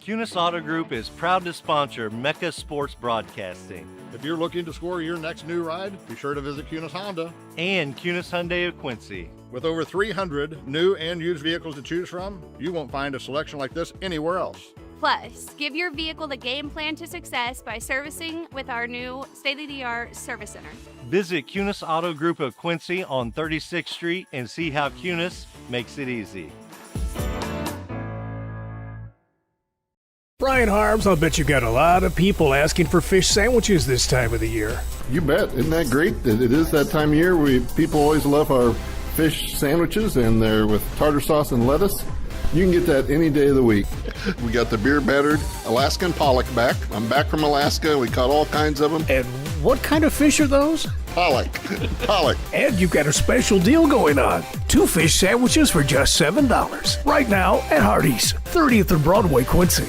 QHS Auto Group is proud to sponsor Mecca Sports Broadcasting. If you're looking to score your next new ride, be sure to visit QHS Honda. And QHS Hyundai of Quincy. With over 300 new and used vehicles to choose from, you won't find a selection like this anywhere else. Plus, give your vehicle the game plan to success by servicing with our new state-of-the-art service center. Visit QHS Auto Group of Quincy on 36th Street and see how QHS makes it easy. Brian Harms, I'll bet you got a lot of people asking for fish sandwiches this time of the year. You bet. Isn't that great? It is that time of year. People always love our fish sandwiches, and they're with tartar sauce and lettuce. You can get that any day of the week. We got the beer battered Alaskan pollock back. I'm back from Alaska. We caught all kinds of them. And what kind of fish are those? Pollock. Pollock. And you've got a special deal going on. 2 fish sandwiches for just $7. Right now at Hardee's, 30th and Broadway, Quincy.